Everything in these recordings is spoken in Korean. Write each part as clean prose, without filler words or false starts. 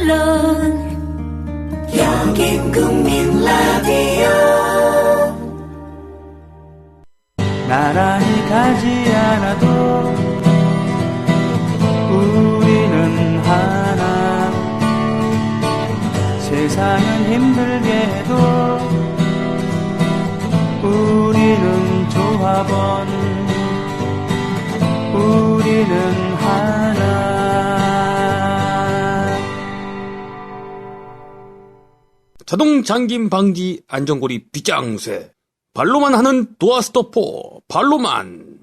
물론 여긴 국민 라디오. 나란히 가지 않아도 우리는 하나. 세상은 힘들게 해도 우리는 조합원. 우리는 하나. 자동 잠김 방지 안전고리 빗장쇠. 발로만 하는 도어 스토퍼. 발로만.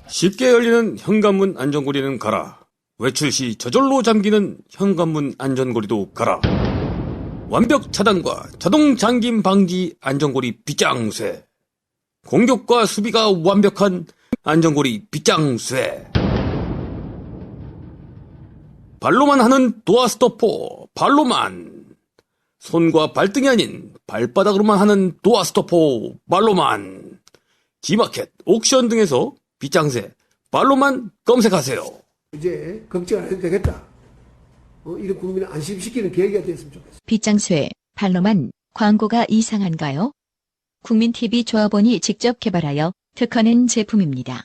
쉽게 열리는 현관문 안전고리는 가라. 외출 시 저절로 잠기는 현관문 안전고리도 가라. 완벽 차단과 자동 잠김 방지 안전고리 빗장쇠. 공격과 수비가 완벽한 안전고리 빗장쇠. 발로만 하는 도어 스토퍼. 발로만. 손과 발등이 아닌 발바닥으로만 하는 도어 스토퍼. 발로만. G마켓, 옥션 등에서 빗장쇠 발로만 검색하세요. 이제 걱정 안 해도 되겠다. 이런 국민을 안심시키는 계기가 됐으면 좋겠어. 빗장쇠 발로만 광고가 이상한가요? 국민TV 조합원이 직접 개발하여 특허낸 제품입니다.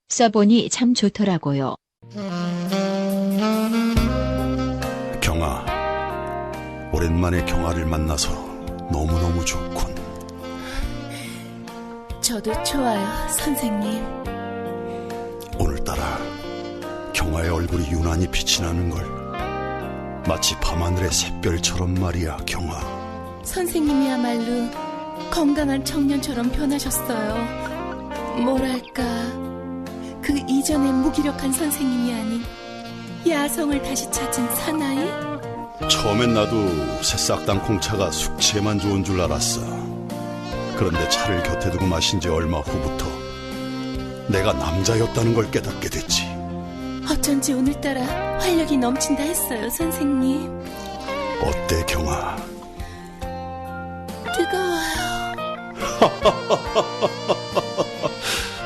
써보니 참 좋더라고요. 경아, 오랜만에 경아를 만나서 너무너무 좋군. 저도 좋아요, 선생님. 오늘따라 경아의 얼굴이 유난히 빛이 나는 걸. 마치 밤하늘의 샛별처럼 말이야, 경아. 선생님이야말로 건강한 청년처럼 변하셨어요. 뭐랄까, 그 이전의 무기력한 선생님이 아닌 야성을 다시 찾은 사나이? 처음엔 나도 새싹 땅콩차가 숙취에만 좋은 줄 알았어. 그런데 차를 곁에 두고 마신 지 얼마 후부터 내가 남자였다는 걸 깨닫게 됐지. 어쩐지 오늘따라 활력이 넘친다 했어요, 선생님. 어때, 경아? 뜨거워요.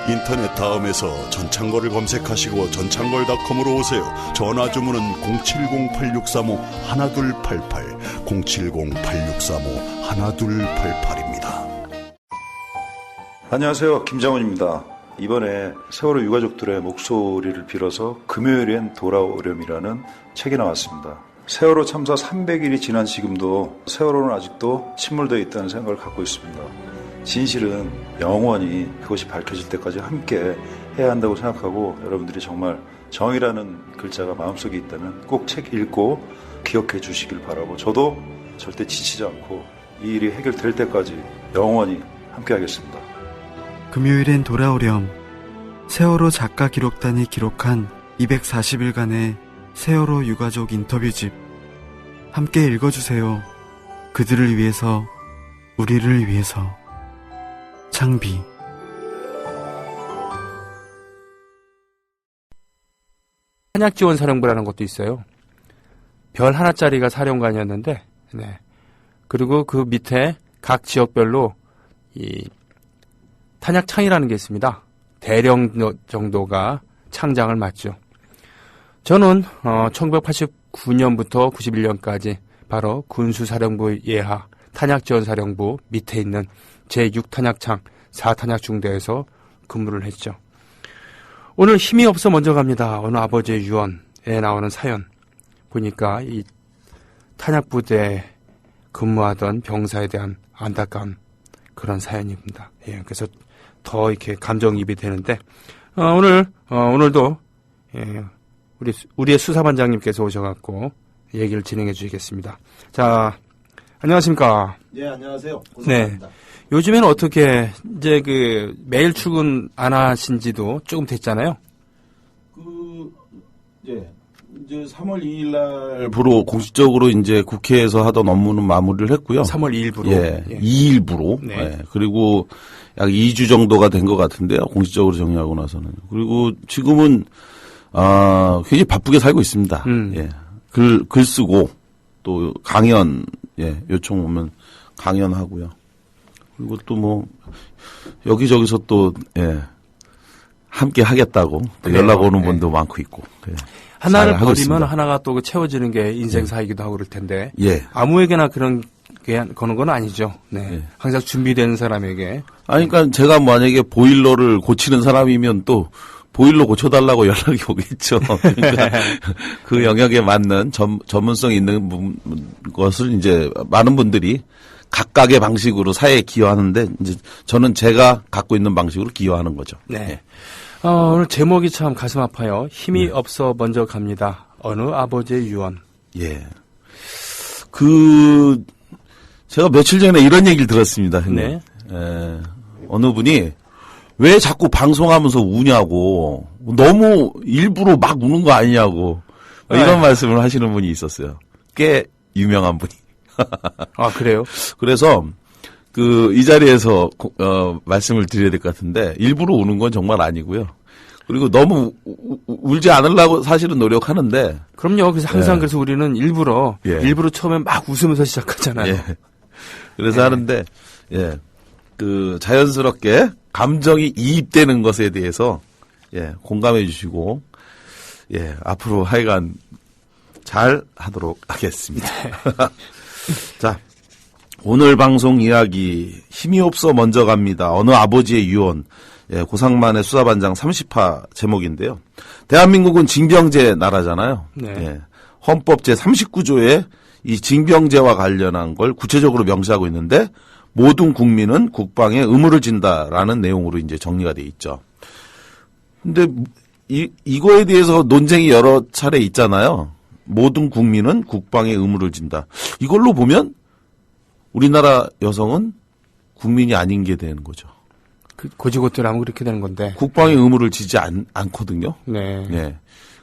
인터넷 다음에서 전창걸을 검색하시고 전창걸닷컴으로 오세요. 전화 주문은 070-8635-1288 070-8635-1288입니다. 안녕하세요, 김장훈입니다. 이번에 세월호 유가족들의 목소리를 빌어서 금요일엔 돌아오렴이라는 책이 나왔습니다. 세월호 참사 300일이 지난 지금도 세월호는 아직도 침몰되어 있다는 생각을 갖고 있습니다. 진실은 영원히 그것이 밝혀질 때까지 함께 해야 한다고 생각하고, 여러분들이 정말 정의라는 글자가 마음속에 있다면 꼭 책 읽고 기억해 주시길 바라고, 저도 절대 지치지 않고 이 일이 해결될 때까지 영원히 함께 하겠습니다. 금요일엔 돌아오렴. 세월호 작가 기록단이 기록한 240일간의 세월호 유가족 인터뷰집. 함께 읽어주세요. 그들을 위해서, 우리를 위해서. 창비. 탄약지원사령부라는 것도 있어요. 별 하나짜리가 사령관이었는데, 네. 그리고 그 밑에 각 지역별로 이 탄약창이라는 게 있습니다. 대령 정도가 창장을 맡죠. 저는 1989년부터 91년까지 바로 군수사령부 예하 탄약지원사령부 밑에 있는 제6탄약창 4탄약중대에서 근무를 했죠. 오늘 힘이 없어 먼저 갑니다. 어느 아버지의 유언에 나오는 사연 보니까 이 탄약부대에 근무하던 병사에 대한 안타까운 그런 사연입니다. 예, 그래서 더 이렇게 감정이입이 되는데, 오늘도, 예, 우리의 수사반장님께서 오셔갖고 얘기를 진행해 주시겠습니다. 자, 안녕하십니까. 네, 안녕하세요. 고생하십니다. 네. 요즘에는 어떻게, 이제 매일 출근 안 하신 지도 조금 됐잖아요? 이제 3월 2일 날부로 공식적으로 이제 국회에서 하던 업무는 마무리를 했고요. 3월 2일부로. 예, 2일부로. 네. 예, 그리고 약 2주 정도가 된 것 같은데요. 공식적으로 정리하고 나서는. 그리고 지금은, 굉장히 바쁘게 살고 있습니다. 예. 글 쓰고, 또 강연, 예, 요청 오면 강연하고요. 그리고 또 여기저기서 또, 예, 함께 하겠다고 또 그래요. 연락 오는 네. 분도 많고 있고. 예. 하나를 잘 하고 버리면 있습니다. 하나가 또 채워지는 게 인생사이기도 하고 그럴 텐데. 예. 아무에게나 그런 게 거는 건 아니죠. 네. 예. 항상 준비된 사람에게. 아니, 그러니까 제가 만약에 보일러를 고치는 사람이면 또 보일러 고쳐달라고 연락이 오겠죠. 그러니까 그 영역에 맞는 전문성 있는 것을 이제 많은 분들이 각각의 방식으로 사회에 기여하는데 이제 저는 제가 갖고 있는 방식으로 기여하는 거죠. 네. 오늘 제목이 참 가슴 아파요. 힘이 없어 먼저 갑니다. 어느 아버지의 유언. 예. 제가 며칠 전에 이런 얘기를 들었습니다. 형님. 네. 어느 분이 왜 자꾸 방송하면서 우냐고, 너무 일부러 막 우는 거 아니냐고, 이런 말씀을 하시는 분이 있었어요. 꽤 유명한 분이. 아, 그래요? 그래서, 이 자리에서, 말씀을 드려야 될 것 같은데, 일부러 우는 건 정말 아니고요. 그리고 너무 울지 않으려고 사실은 노력하는데. 그럼요. 그래서 항상 예. 그래서 우리는 일부러 예. 처음에 막 웃으면서 시작하잖아요. 예. 그래서 하는데, 예. 자연스럽게 감정이 이입되는 것에 대해서, 예, 공감해 주시고, 예, 앞으로 하여간 잘 하도록 하겠습니다. 자, 오늘 방송 이야기, 힘이 없어 먼저 갑니다. 어느 아버지의 유언. 예, 고상만의 수사반장 30화 제목인데요. 대한민국은 징병제 나라잖아요. 네. 예, 헌법 제39조에 이 징병제와 관련한 걸 구체적으로 명시하고 있는데 모든 국민은 국방에 의무를 진다라는 내용으로 이제 정리가 돼 있죠. 근데 이거에 대해서 논쟁이 여러 차례 있잖아요. 모든 국민은 국방에 의무를 진다. 이걸로 보면 우리나라 여성은 국민이 아닌 게 되는 거죠. 고지고대로 그렇게 되는 건데. 국방에 의무를 지지 않거든요. 네. 예.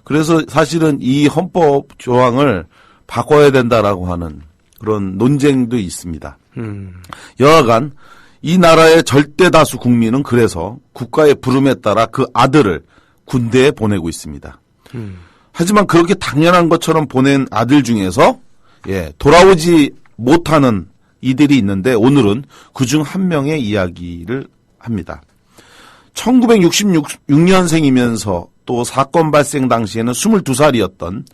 그래서 사실은 이 헌법 조항을 바꿔야 된다라고 하는 그런 논쟁도 있습니다. 여하간 이 나라의 절대 다수 국민은 그래서 국가의 부름에 따라 그 아들을 군대에 보내고 있습니다. 하지만 그렇게 당연한 것처럼 보낸 아들 중에서 돌아오지 못하는 이들이 있는데 오늘은 그중 한 명의 이야기를 합니다. 1966년생이면서 또 사건 발생 당시에는 22살이었던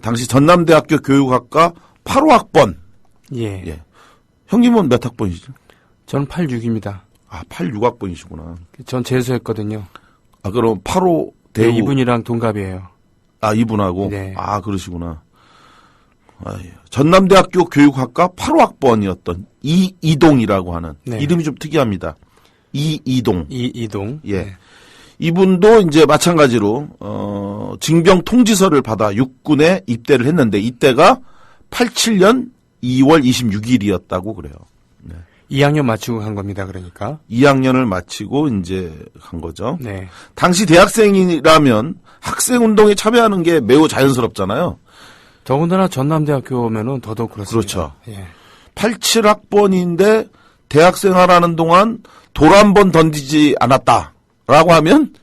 당시 전남대학교 교육학과 8호 학번. 예. 형님은 몇 학번이시죠? 저는 86입니다. 아, 86학번이시구나. 전 재수했거든요. 아, 그럼 8호 대우. 네, 이분이랑 동갑이에요. 아, 이분하고? 네. 아, 그러시구나. 전남대학교 교육학과 8호 학번이었던 이동이라고 하는. 네. 이름이 좀 특이합니다. 이동. 이동. 예. 네. 이분도 이제 마찬가지로, 징병 통지서를 받아 육군에 입대를 했는데, 이때가 87년 2월 26일이었다고 그래요. 네. 2학년 마치고 간 겁니다, 그러니까. 2학년을 마치고 이제 간 거죠. 네. 당시 대학생이라면 학생운동에 참여하는 게 매우 자연스럽잖아요. 더군다나 전남대학교면은 더더욱 그렇습니다. 그렇죠. 예. 87학번인데 대학생활하는 동안 돌 한 번 던지지 않았다라고 하면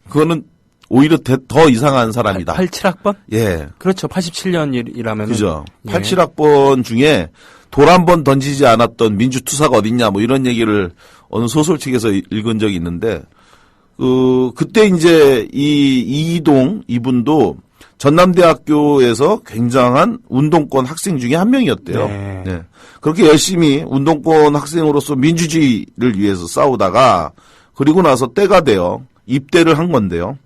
그거는 오히려 더 이상한 사람이다. 87학번? 예. 그렇죠. 87년이라면. 그죠. 예. 87학번 중에 돌 한 번 던지지 않았던 민주투사가 어딨냐 뭐 이런 얘기를 어느 소설책에서 읽은 적이 있는데 그때 이제 이동 이분도 전남대학교에서 굉장한 운동권 학생 중에 한 명이었대요. 네. 네. 그렇게 열심히 운동권 학생으로서 민주주의를 위해서 싸우다가 그리고 나서 때가 되어 입대를 한 건데요.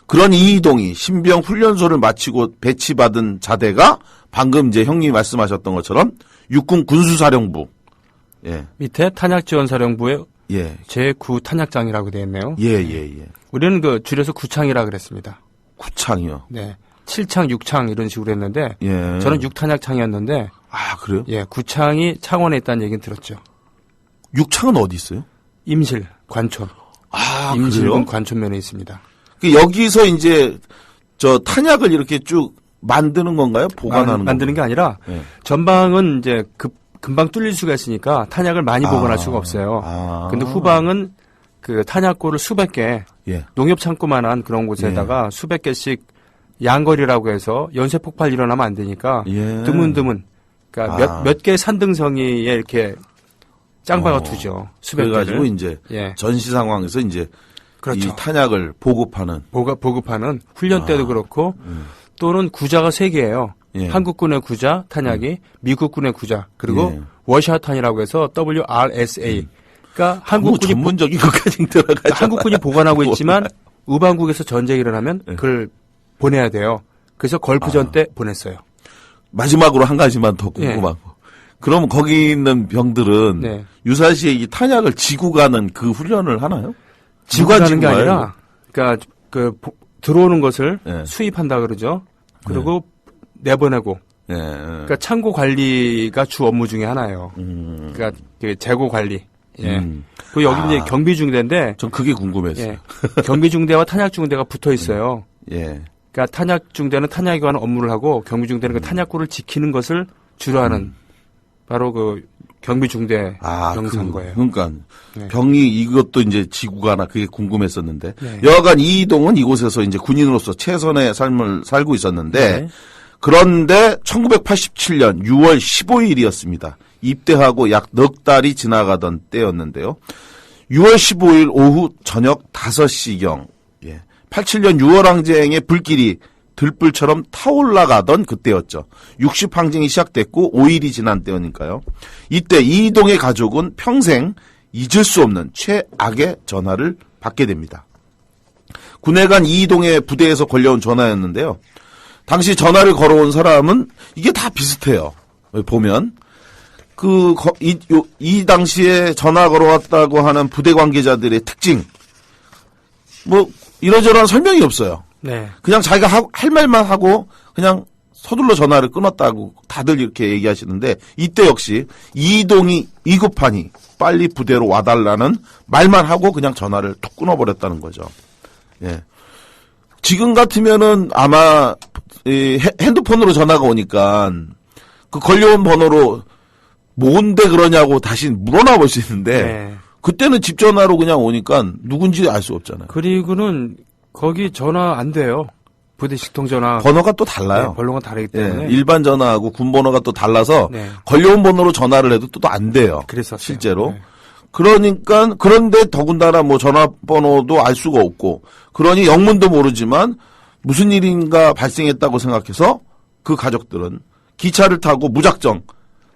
그런 이동이 신병 훈련소를 마치고 배치받은 자대가 방금 이제 형님이 말씀하셨던 것처럼 육군 군수사령부. 예. 밑에 탄약지원사령부의 예. 제9 탄약장이라고 되어 있네요. 예. 우리는 줄여서 구창이라 그랬습니다. 구창이요. 네. 7창, 6창 이런 식으로 했는데 예. 저는 6탄약창이었는데 아, 그래요? 예, 구창이 창원에 있다는 얘기는 들었죠. 육창은 어디 있어요? 임실, 관촌. 아, 임실군 그래요? 관촌면에 있습니다. 여기서 이제 저 탄약을 이렇게 쭉 만드는 건가요? 보관하는 만드는 게 아니라 예. 전방은 이제 금방 뚫릴 수가 있으니까 탄약을 많이 보관할 수가 없어요. 근데 후방은 그 탄약고를 수백 개 예. 농협 창고만한 그런 곳에다가 수백 개씩 양거리라고 해서 연쇄 폭발 일어나면 안 되니까 예. 드문드문 그러니까 몇 개 산등성이에 이렇게 짱박아 두죠. 수백 개를. 그래가지고 이제 예. 전시 상황에서 이제 이 탄약을 보급하는 보급하는 훈련 때도 그렇고 또는 구자가 3개예요. 예. 한국군의 구자 탄약이 미국군의 구자 그리고 워샤탄이라고 해서 WRSA. 그러니까 한국군이 전문적인 것까지 들어가죠. 한국군이 보관하고 있지만 우방국에서 전쟁이 일어나면 그걸 보내야 돼요. 그래서 걸프전 때 보냈어요. 마지막으로 한 가지만 더 궁금하고. 그럼 거기 있는 병들은 유사시에 이 탄약을 지고 가는 그 훈련을 하나요? 지고 가는 게 아니라, 그러니까 들어오는 것을 수입한다 그러죠. 그리고 내보내고. 그러니까 창고 관리가 주 업무 중에 하나예요. 그러니까 재고 관리. 그 여기 이제 경비중대인데. 전 그게 궁금했어요. 경비중대와 탄약중대가 붙어 있어요. 그러니까 탄약중대는 탄약에 관한 업무를 하고 경비중대는 그 탄약고를 지키는 것을 주로 하는 바로 그 경비중대 병사인 거예요. 그러니까 병이 이것도 이제 지구 가나 그게 궁금했었는데 여하간 이동은 이곳에서 이제 군인으로서 최선의 삶을 살고 있었는데 그런데 1987년 6월 15일이었습니다. 입대하고 약 넉 달이 지나가던 때였는데요. 6월 15일 오후 저녁 5시경 87년 6월 항쟁의 불길이 들불처럼 타올라가던 그때였죠. 60항쟁이 시작됐고 5일이 지난 때니까요. 이때 이동의 가족은 평생 잊을 수 없는 최악의 전화를 받게 됩니다. 군에 간 이동의 부대에서 걸려온 전화였는데요. 당시 전화를 걸어온 사람은 이게 다 비슷해요. 보면 이 당시에 전화 걸어왔다고 하는 부대 관계자들의 특징 뭐 이러저러한 설명이 없어요. 그냥 자기가 할 말만 하고 그냥 서둘러 전화를 끊었다고 다들 이렇게 얘기하시는데 이때 역시 이동이 위급하니 빨리 부대로 와달라는 말만 하고 그냥 전화를 툭 끊어버렸다는 거죠. 지금 같으면은 아마 핸드폰으로 전화가 오니까 그 걸려온 번호로 뭔데 그러냐고 다시 물어나 볼 수 있는데 그때는 집 전화로 그냥 오니까 누군지 알 수 없잖아요. 그리고는 거기 전화 안 돼요. 부대 식통 전화. 번호가 또 달라요. 번호가 다르기 때문에. 일반 전화하고 군 번호가 또 달라서 걸려온 번호로 전화를 해도 또 안 돼요. 그랬었어요. 실제로. 그러니까 그런데 더군다나 뭐 전화번호도 알 수가 없고 그러니 영문도 모르지만 무슨 일인가 발생했다고 생각해서 그 가족들은 기차를 타고 무작정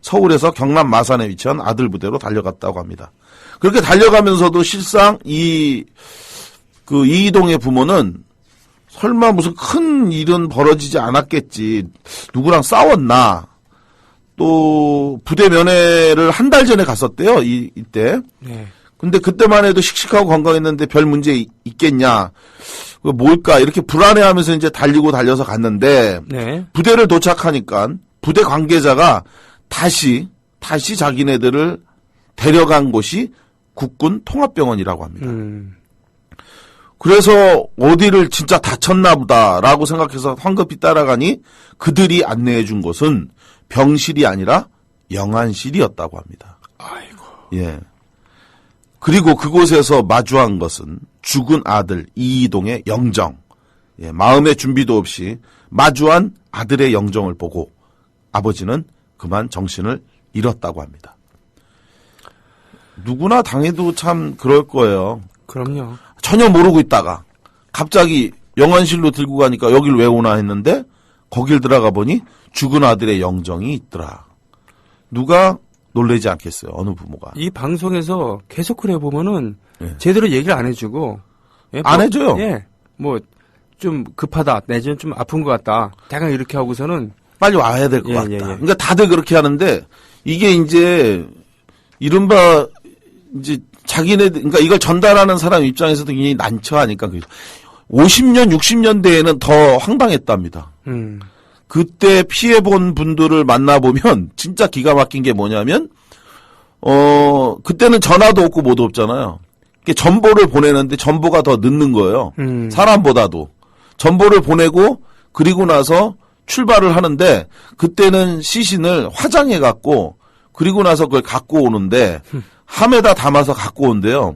서울에서 경남 마산에 위치한 아들 부대로 달려갔다고 합니다. 그렇게 달려가면서도 실상 이동의 부모는 설마 무슨 큰 일은 벌어지지 않았겠지. 누구랑 싸웠나. 또 부대 면회를 한 달 전에 갔었대요. 이때. 근데 그때만 해도 씩씩하고 건강했는데 별 문제 있겠냐. 뭘까 이렇게 불안해하면서 이제 달려서 갔는데 부대를 도착하니까 부대 관계자가 다시 자기네들을 데려간 곳이 국군 통합병원이라고 합니다. 그래서 어디를 진짜 다쳤나 보다라고 생각해서 황급히 따라가니 그들이 안내해 준 곳은 병실이 아니라 영안실이었다고 합니다. 아이고. 그리고 그곳에서 마주한 것은 죽은 아들 이동의 영정. 마음의 준비도 없이 마주한 아들의 영정을 보고 아버지는 그만 정신을 잃었다고 합니다. 누구나 당해도 참 그럴 거예요. 그럼요. 전혀 모르고 있다가 갑자기 영안실로 들고 가니까 여길 왜 오나 했는데 거길 들어가 보니 죽은 아들의 영정이 있더라. 누가 놀라지 않겠어요. 어느 부모가. 이 방송에서 계속 그래 보면은 제대로 얘기를 안 해주고 안 해줘요. 뭐 좀 급하다 내지는 좀 아픈 것 같다. 대강 이렇게 하고서는 빨리 와야 될 것 같다. 그러니까 다들 그렇게 하는데 이게 이제 이른바 이제 그러니까 이걸 전달하는 사람 입장에서도 굉장히 난처하니까 50년, 60년대에는 더 황당했답니다. 그때 피해본 분들을 만나보면 진짜 기가 막힌 게 뭐냐면, 그때는 전화도 없고 뭐도 없잖아요. 전보를 보내는데 전보가 더 늦는 거예요. 사람보다도. 전보를 보내고 그리고 나서 출발을 하는데 그때는 시신을 화장해갖고 그리고 나서 그걸 갖고 오는데 함에다 담아서 갖고 온대요.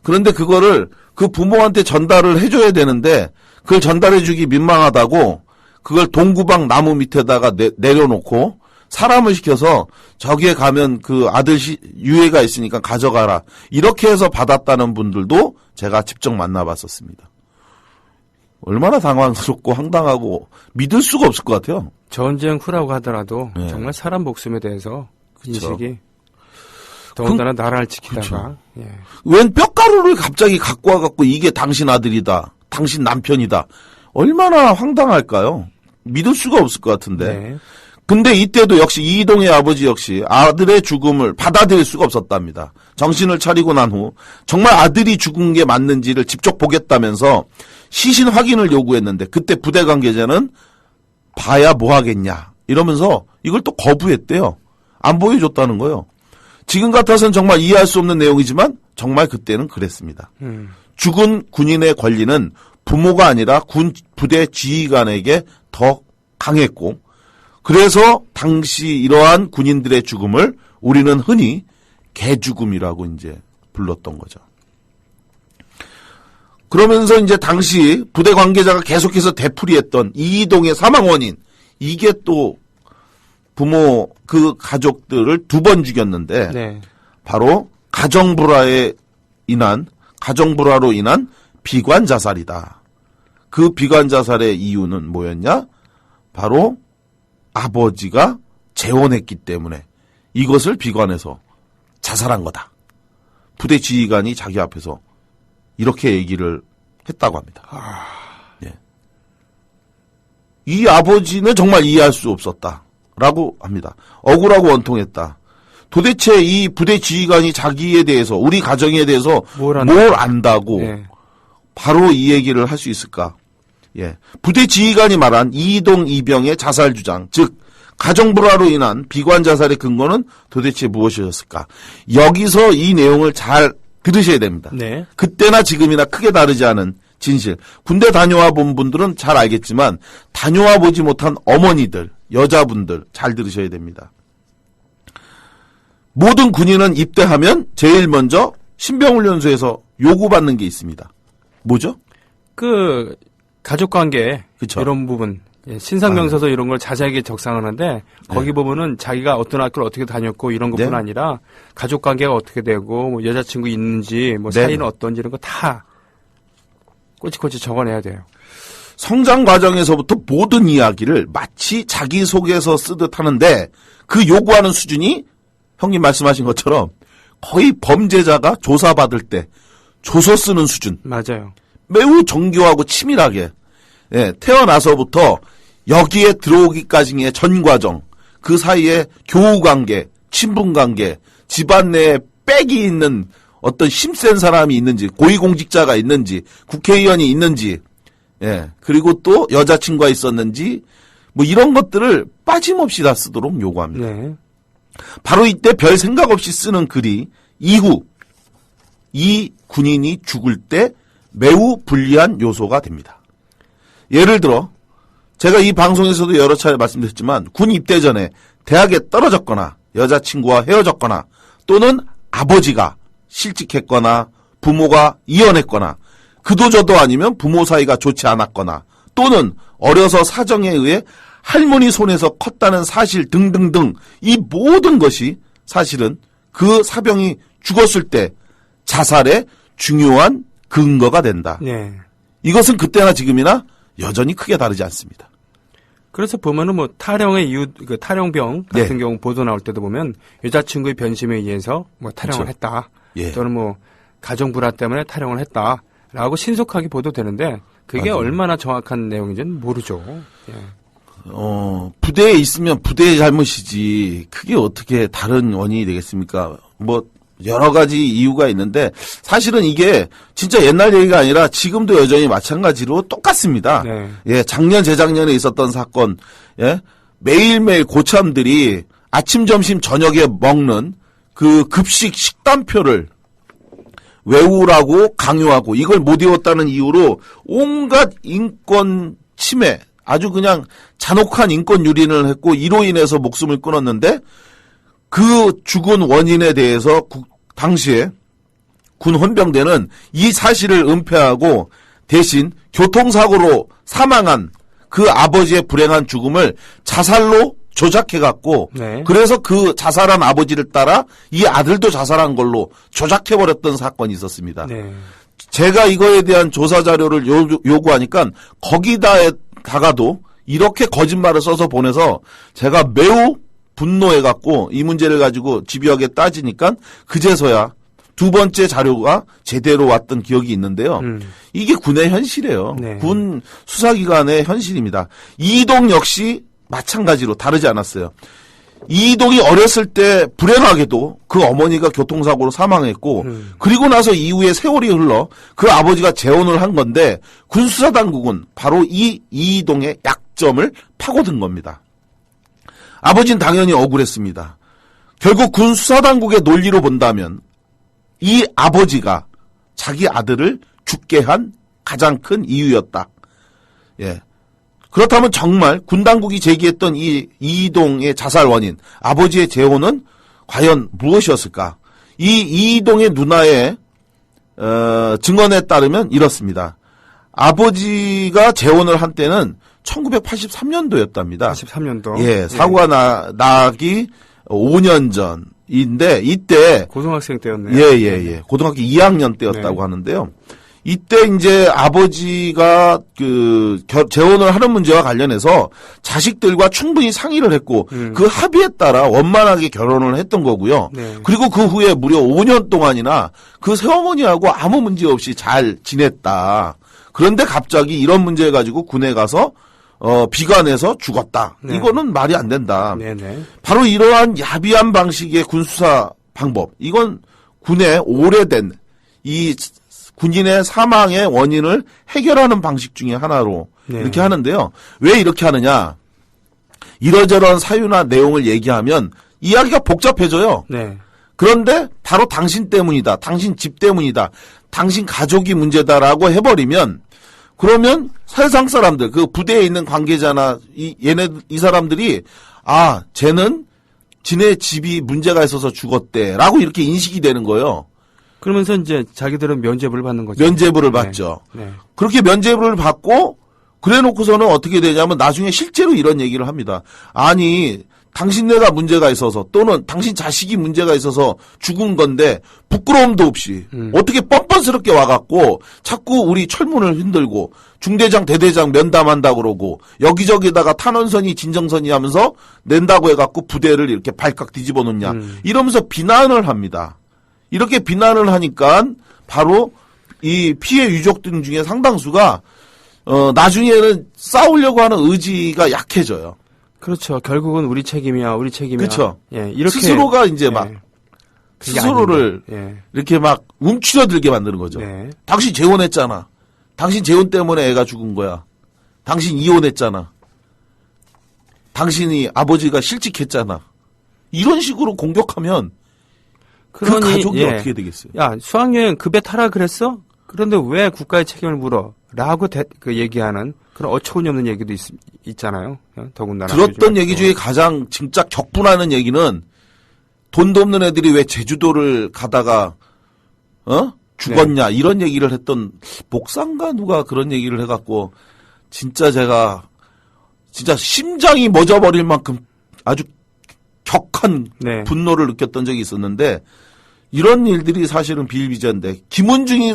그런데 그거를 그 부모한테 전달을 해줘야 되는데 그걸 전달해주기 민망하다고 그걸 동구방 나무 밑에다가 내려놓고 사람을 시켜서 저기에 가면 그 아들 유해가 있으니까 가져가라. 이렇게 해서 받았다는 분들도 제가 직접 만나봤었습니다. 얼마나 당황스럽고 황당하고 믿을 수가 없을 것 같아요. 전쟁 후라고 하더라도 네. 정말 사람 목숨에 대해서 그쵸. 인식이 더군다나 나라를 지키다가 예. 웬 뼈가루를 갑자기 갖고 와갖고 이게 당신 아들이다. 당신 남편이다. 얼마나 황당할까요? 믿을 수가 없을 것 같은데. 네. 근데 이때도 역시 이동의 아버지 역시 아들의 죽음을 받아들일 수가 없었답니다. 정신을 차리고 난 후 정말 아들이 죽은 게 맞는지를 직접 보겠다면서 시신 확인을 요구했는데 그때 부대 관계자는 봐야 뭐 하겠냐 이러면서 이걸 또 거부했대요. 안 보여줬다는 거예요. 지금 같아서는 정말 이해할 수 없는 내용이지만 정말 그때는 그랬습니다. 죽은 군인의 권리는 부모가 아니라 군 부대 지휘관에게 더 강했고 그래서 당시 이러한 군인들의 죽음을 우리는 흔히 개죽음이라고 이제 불렀던 거죠. 그러면서 이제 당시 부대 관계자가 계속해서 되풀이했던 이동의 사망 원인 이게 또 부모 그 가족들을 2번 죽였는데 네. 바로 가정불화로 인한 비관 자살이다. 그 비관 자살의 이유는 뭐였냐? 바로 아버지가 재혼했기 때문에 이것을 비관해서 자살한 거다. 부대 지휘관이 자기 앞에서 이렇게 얘기를 했다고 합니다. 예. 이 아버지는 정말 이해할 수 없었다라고 합니다. 억울하고 원통했다. 도대체 이 부대 지휘관이 자기에 대해서 우리 가정에 대해서 뭘 안다고 예. 바로 이 얘기를 할 수 있을까? 예. 부대 지휘관이 말한 이동 이병의 자살 주장, 즉 가정불화로 인한 비관 자살의 근거는 도대체 무엇이었을까? 여기서 이 내용을 잘 들으셔야 됩니다. 네. 그때나 지금이나 크게 다르지 않은 진실. 군대 다녀와 본 분들은 잘 알겠지만 다녀와 보지 못한 어머니들, 여자분들 잘 들으셔야 됩니다. 모든 군인은 입대하면 제일 먼저 신병훈련소에서 요구받는 게 있습니다. 뭐죠? 그 가족관계 그쵸. 이런 부분 예, 신상명서서 이런 걸 자세하게 적상하는데 거기 보면은 자기가 어떤 학교를 어떻게 다녔고 이런 것뿐 네. 아니라 가족관계가 어떻게 되고 뭐 여자친구 있는지 뭐 네. 사이는 어떤지 이런 거 다 꼬치꼬치 적어내야 돼요. 성장 과정에서부터 모든 이야기를 마치 자기소개서 쓰듯 하는데 그 요구하는 수준이 형님 말씀하신 것처럼 거의 범죄자가 조사받을 때 조서 쓰는 수준. 맞아요. 매우 정교하고 치밀하게 예, 태어나서부터 여기에 들어오기까지의 전 과정, 그 사이에 교우관계, 친분관계, 집안 내에 빽이 있는 어떤 힘센 사람이 있는지, 고위공직자가 있는지, 국회의원이 있는지, 예, 그리고 또 여자친구가 있었는지, 뭐 이런 것들을 빠짐없이 다 쓰도록 요구합니다. 네. 바로 이때 별 생각 없이 쓰는 글이 이후 이 군인이 죽을 때 매우 불리한 요소가 됩니다. 예를 들어 제가 이 방송에서도 여러 차례 말씀드렸지만 군 입대 전에 대학에 떨어졌거나 여자친구와 헤어졌거나 또는 아버지가 실직했거나 부모가 이혼했거나 그도저도 아니면 부모 사이가 좋지 않았거나 또는 어려서 사정에 의해 할머니 손에서 컸다는 사실 등등등 이 모든 것이 사실은 그 사병이 죽었을 때 자살의 중요한 근거가 된다. 네. 이것은 그때나 지금이나 여전히 크게 다르지 않습니다. 그래서 보면은 뭐 탈영의 이유, 그 탈영병 같은 네. 경우 보도 나올 때도 보면 여자친구의 변심에 의해서 뭐 탈영을 그렇죠. 했다. 예. 또는 뭐 가정불화 때문에 탈영을 했다라고 신속하게 보도되는데 그게 맞아요. 얼마나 정확한 내용인지는 모르죠. 예. 부대에 있으면 부대의 잘못이지 그게 어떻게 다른 원인이 되겠습니까? 뭐 여러 가지 이유가 있는데 사실은 이게 진짜 옛날 얘기가 아니라 지금도 여전히 마찬가지로 똑같습니다. 네. 예, 작년 재작년에 있었던 사건, 예, 매일매일 고참들이 아침, 점심, 저녁에 먹는 그 급식 식단표를 외우라고 강요하고 이걸 못 외웠다는 이유로 온갖 인권 침해, 아주 그냥 잔혹한 인권 유린을 했고 이로 인해서 목숨을 끊었는데 그 죽은 원인에 대해서 당시에 군 헌병대는 이 사실을 은폐하고 대신 교통사고로 사망한 그 아버지의 불행한 죽음을 자살로 조작해갖고 네. 그래서 그 자살한 아버지를 따라 이 아들도 자살한 걸로 조작해버렸던 사건이 있었습니다. 네. 제가 이거에 대한 조사 자료를 요구하니까 거기다가도 이렇게 거짓말을 써서 보내서 제가 매우 분노해갖고 이 문제를 가지고 집요하게 따지니까 그제서야 두 번째 자료가 제대로 왔던 기억이 있는데요. 이게 군의 현실이에요. 네. 군 수사기관의 현실입니다. 이동 역시 마찬가지로 다르지 않았어요. 이동이 어렸을 때 불행하게도 그 어머니가 교통사고로 사망했고 그리고 나서 이후에 세월이 흘러 그 아버지가 재혼을 한 건데 군수사당국은 바로 이 이동의 약점을 파고든 겁니다. 아버지는 당연히 억울했습니다. 결국 군수사당국의 논리로 본다면 이 아버지가 자기 아들을 죽게 한 가장 큰 이유였다. 예. 그렇다면 정말 군 당국이 제기했던 이 이동의 자살 원인, 아버지의 재혼은 과연 무엇이었을까? 이 이동의 누나의 증언에 따르면 이렇습니다. 아버지가 재혼을 한 때는 1983년도였답니다. 83년도. 예, 사고가 나기 5년 전인데 이때 고등학생 때였네요. 예. 고등학교 2학년 때였다고 네. 하는데요. 이때 이제 아버지가 재혼을 하는 문제와 관련해서 자식들과 충분히 상의를 했고 그 합의에 따라 원만하게 결혼을 했던 거고요. 네. 그리고 그 후에 무려 5년 동안이나 그 새어머니하고 아무 문제 없이 잘 지냈다. 그런데 갑자기 이런 문제 가지고 군에 가서 비관해서 죽었다. 네. 이거는 말이 안 된다. 네네. 바로 이러한 야비한 방식의 군수사 방법. 이건 군의 오래된 이 군인의 사망의 원인을 해결하는 방식 중에 하나로 네. 이렇게 하는데요. 왜 이렇게 하느냐. 이러저런 사유나 내용을 얘기하면 이야기가 복잡해져요. 네. 그런데 바로 당신 때문이다. 당신 집 때문이다. 당신 가족이 문제다라고 해버리면 그러면 세상 사람들, 그 부대에 있는 관계자나 이 사람들이 쟤는 지네 집이 문제가 있어서 죽었대라고 이렇게 인식이 되는 거예요. 그러면서 이제 자기들은 면죄부를 받는 거죠. 면죄부를 받죠. 네. 그렇게 면죄부를 받고 그래 놓고서는 어떻게 되냐면 나중에 실제로 이런 얘기를 합니다. 아니 당신네가 문제가 있어서 또는 당신 자식이 문제가 있어서 죽은 건데 부끄러움도 없이 어떻게 뻔뻔스럽게 와갖고 자꾸 우리 철문을 흔들고 중대장 대대장 면담한다 그러고 여기저기다가 탄원선이 진정선이 하면서 낸다고 해갖고 부대를 이렇게 발칵 뒤집어 놓냐 이러면서 비난을 합니다. 이렇게 비난을 하니까 바로 이 피해 유족들 중에 상당수가 나중에는 싸우려고 하는 의지가 약해져요. 그렇죠. 결국은 우리 책임이야. 그렇죠. 예, 이렇게 스스로가 이제 막 그게 스스로를 아닌데. 이렇게 막 움츠러들게 만드는 거죠. 네. 당신 재혼했잖아. 당신 재혼 때문에 애가 죽은 거야. 당신 이혼했잖아. 당신이 아버지가 실직했잖아. 이런 식으로 공격하면 그 가족이 어떻게 되겠어요? 야, 수학여행 급여 타라 그랬어? 그런데 왜 국가의 책임을 물어? 라고 얘기하는 그런 어처구니 없는 얘기도 있잖아요. 더군다나. 들었던 얘기 중에 가장 진짜 격분하는 얘기는 돈도 없는 애들이 왜 제주도를 가다가 죽었냐 이런 얘기를 했던 목사인가 누가 그런 얘기를 해갖고 진짜 제가 진짜 심장이 멎어버릴 만큼 아주 격한 분노를 느꼈던 적이 있었는데 이런 일들이 사실은 비일비재인데 김은중이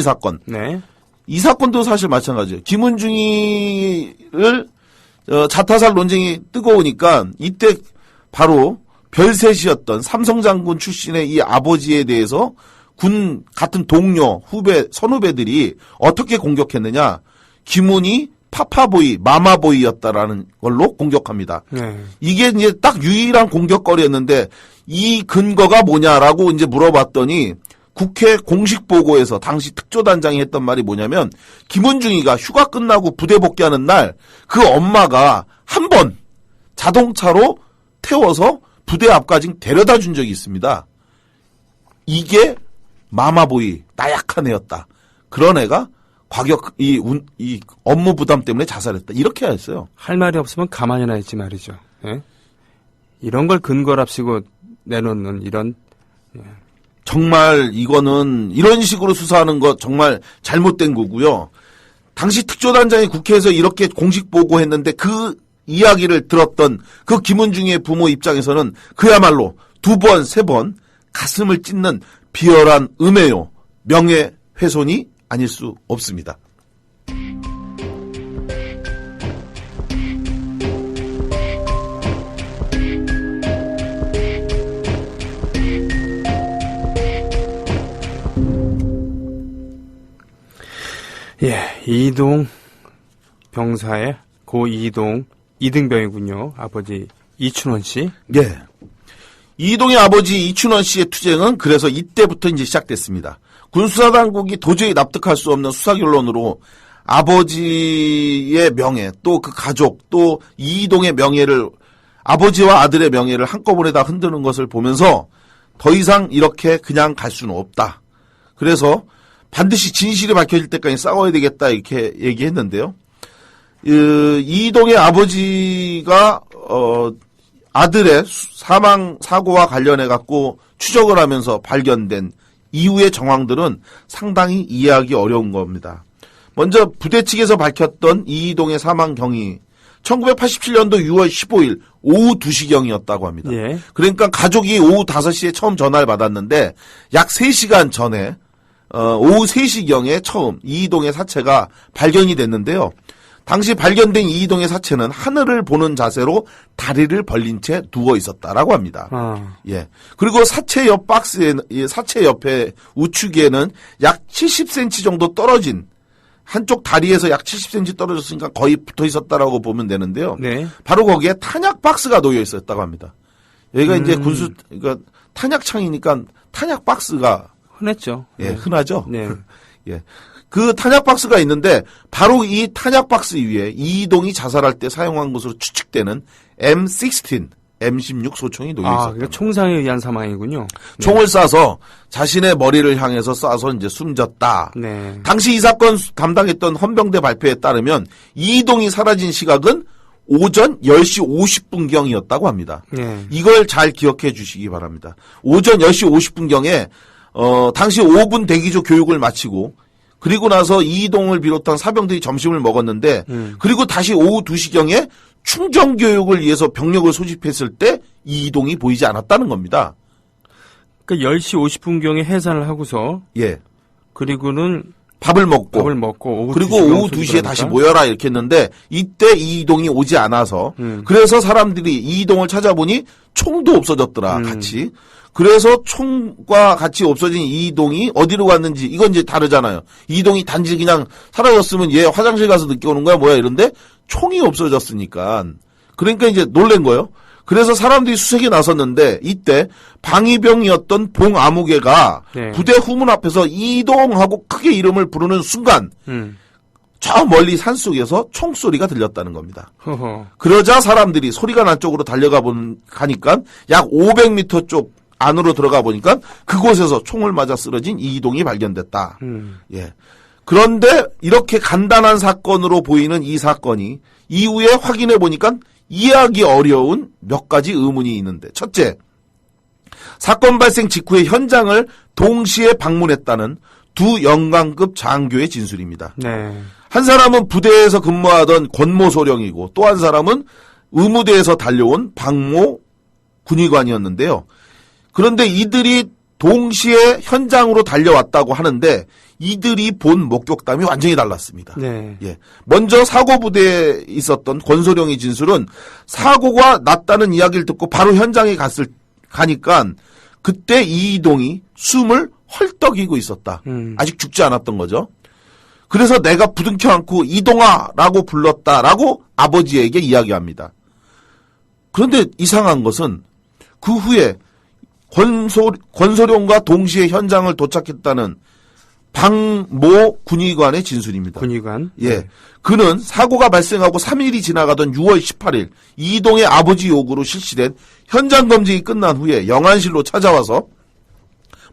사건 이 사건도 사실 마찬가지예요. 김은중이를 자타살 논쟁이 뜨거우니까 이때 바로 별셋이었던 삼성장군 출신의 이 아버지에 대해서 군 같은 동료 후배 선후배들이 어떻게 공격했느냐. 김은이 파파보이 마마보이였다라는 걸로 공격합니다. 이게 이제 딱 유일한 공격거리였는데 이 근거가 뭐냐라고 이제 물어봤더니 국회 공식 보고에서 당시 특조단장이 했던 말이 뭐냐면 김은중이가 휴가 끝나고 부대 복귀하는 날 그 엄마가 한 번 자동차로 태워서 부대 앞까지 데려다 준 적이 있습니다. 이게 마마보이 나약한 애였다. 그런 애가 이 업무 부담 때문에 자살했다. 이렇게 했어요. 할 말이 없으면 가만히나 있지 말이죠. 예? 이런 걸 근거랍시고 내놓는 이런 정말 이거는 이런 식으로 수사하는 거 정말 잘못된 거고요. 당시 특조단장이 국회에서 이렇게 공식 보고했는데 그 이야기를 들었던 그 김은중의 부모 입장에서는 그야말로 2번, 3번 가슴을 찢는 비열한 음해요. 명예훼손이 아닐 수 없습니다. 예, 이동 병사의 고 이등병이군요. 아버지 이춘원 씨. 예. 이동의 아버지 이춘원 씨의 투쟁은 그래서 이때부터 이제 시작됐습니다. 군수사당국이 도저히 납득할 수 없는 수사결론으로 아버지의 명예, 또 그 가족, 또 이동의 명예를, 아버지와 아들의 명예를 한꺼번에 다 흔드는 것을 보면서 더 이상 이렇게 그냥 갈 수는 없다. 그래서 반드시 진실이 밝혀질 때까지 싸워야 되겠다 이렇게 얘기했는데요. 이동의 아버지가 아들의 사망 사고와 관련해 갖고 추적을 하면서 발견된 이후의 정황들은 상당히 이해하기 어려운 겁니다. 먼저 부대 측에서 밝혔던 이동의 사망 경위 1987년도 6월 15일 오후 2시경이었다고 합니다. 예. 그러니까 가족이 오후 5시에 처음 전화를 받았는데 약 3시간 전에 오후 3시경에 처음 이동의 사체가 발견이 됐는데요. 당시 발견된 이동의 사체는 하늘을 보는 자세로 다리를 벌린 채 누워 있었다라고 합니다. 예. 그리고 사체 옆 박스에, 사체 옆에 우측에는 약 70cm 정도 떨어진 한쪽 다리에서 약 70cm 떨어졌으니까 거의 붙어 있었다라고 보면 되는데요. 네. 바로 거기에 탄약 박스가 놓여 있었다고 합니다. 여기가 이제 그러니까 탄약창이니까 탄약 박스가 흔했죠. 예, 흔하죠. 네. 예. 그 탄약 박스가 있는데 바로 이 탄약 박스 위에 이동이 자살할 때 사용한 것으로 추측되는 M16 소총이 놓여 있었다. 그러니까 총상에 의한 사망이군요. 총을 쏴서 자신의 머리를 향해서 쏴서 이제 숨졌다. 네. 당시 이 사건 담당했던 헌병대 발표에 따르면 이동이 사라진 시각은 오전 10시 50분경이었다고 합니다. 네. 이걸 잘 기억해 주시기 바랍니다. 오전 10시 50분경에 당시 5분 대기조 교육을 마치고 그리고 나서 이동을 비롯한 사병들이 점심을 먹었는데 그리고 다시 오후 2시경에 충정교육을 위해서 병력을 소집했을 때 이동이 보이지 않았다는 겁니다. 그러니까 10시 50분경에 해산을 하고서 예. 그리고는 밥을 먹고 오후 그리고 2시경 오후 2시에 다시 모여라 이렇게 했는데 이때 이동이 오지 않아서 그래서 사람들이 이동을 찾아보니 총도 없어졌더라 같이. 그래서 총과 같이 없어진 이동이 어디로 갔는지 이건 이제 다르잖아요. 이동이 단지 그냥 사라졌으면 얘 화장실 가서 늦게 오는 거야 뭐야 이런데 총이 없어졌으니까 그러니까 이제 놀란 거예요. 그래서 사람들이 수색에 나섰는데 이때 방위병이었던 봉아무개가 네. 부대 후문 앞에서 이동하고 크게 이름을 부르는 순간 저 멀리 산속에서 총소리가 들렸다는 겁니다. 허허. 그러자 사람들이 소리가 난 쪽으로 가니까 약 500m 쪽 안으로 들어가 보니까 그곳에서 총을 맞아 쓰러진 이동이 발견됐다. 예. 그런데 이렇게 간단한 사건으로 보이는 이 사건이 이후에 확인해 보니까 이해하기 어려운 몇 가지 의문이 있는데 첫째, 사건 발생 직후에 현장을 동시에 방문했다는 두 영관급 장교의 진술입니다. 네. 한 사람은 부대에서 근무하던 권모소령이고 또 한 사람은 의무대에서 달려온 박모 군의관이었는데요. 그런데 이들이 동시에 현장으로 달려왔다고 하는데 이들이 본 목격담이 완전히 달랐습니다. 네. 예. 먼저 사고부대에 있었던 권소령의 진술은 사고가 났다는 이야기를 듣고 바로 현장에 가니까 그때 이동이 숨을 헐떡이고 있었다. 아직 죽지 않았던 거죠. 그래서 내가 부둥켜 안고 이동아라고 불렀다라고 아버지에게 이야기합니다. 그런데 이상한 것은 그 후에 권소령과 동시에 현장을 도착했다는 박모 군의관의 진술입니다. 군의관? 예. 네. 그는 사고가 발생하고 3일이 지나가던 6월 18일 이동의 아버지 요구로 실시된 현장 검증이 끝난 후에 영안실로 찾아와서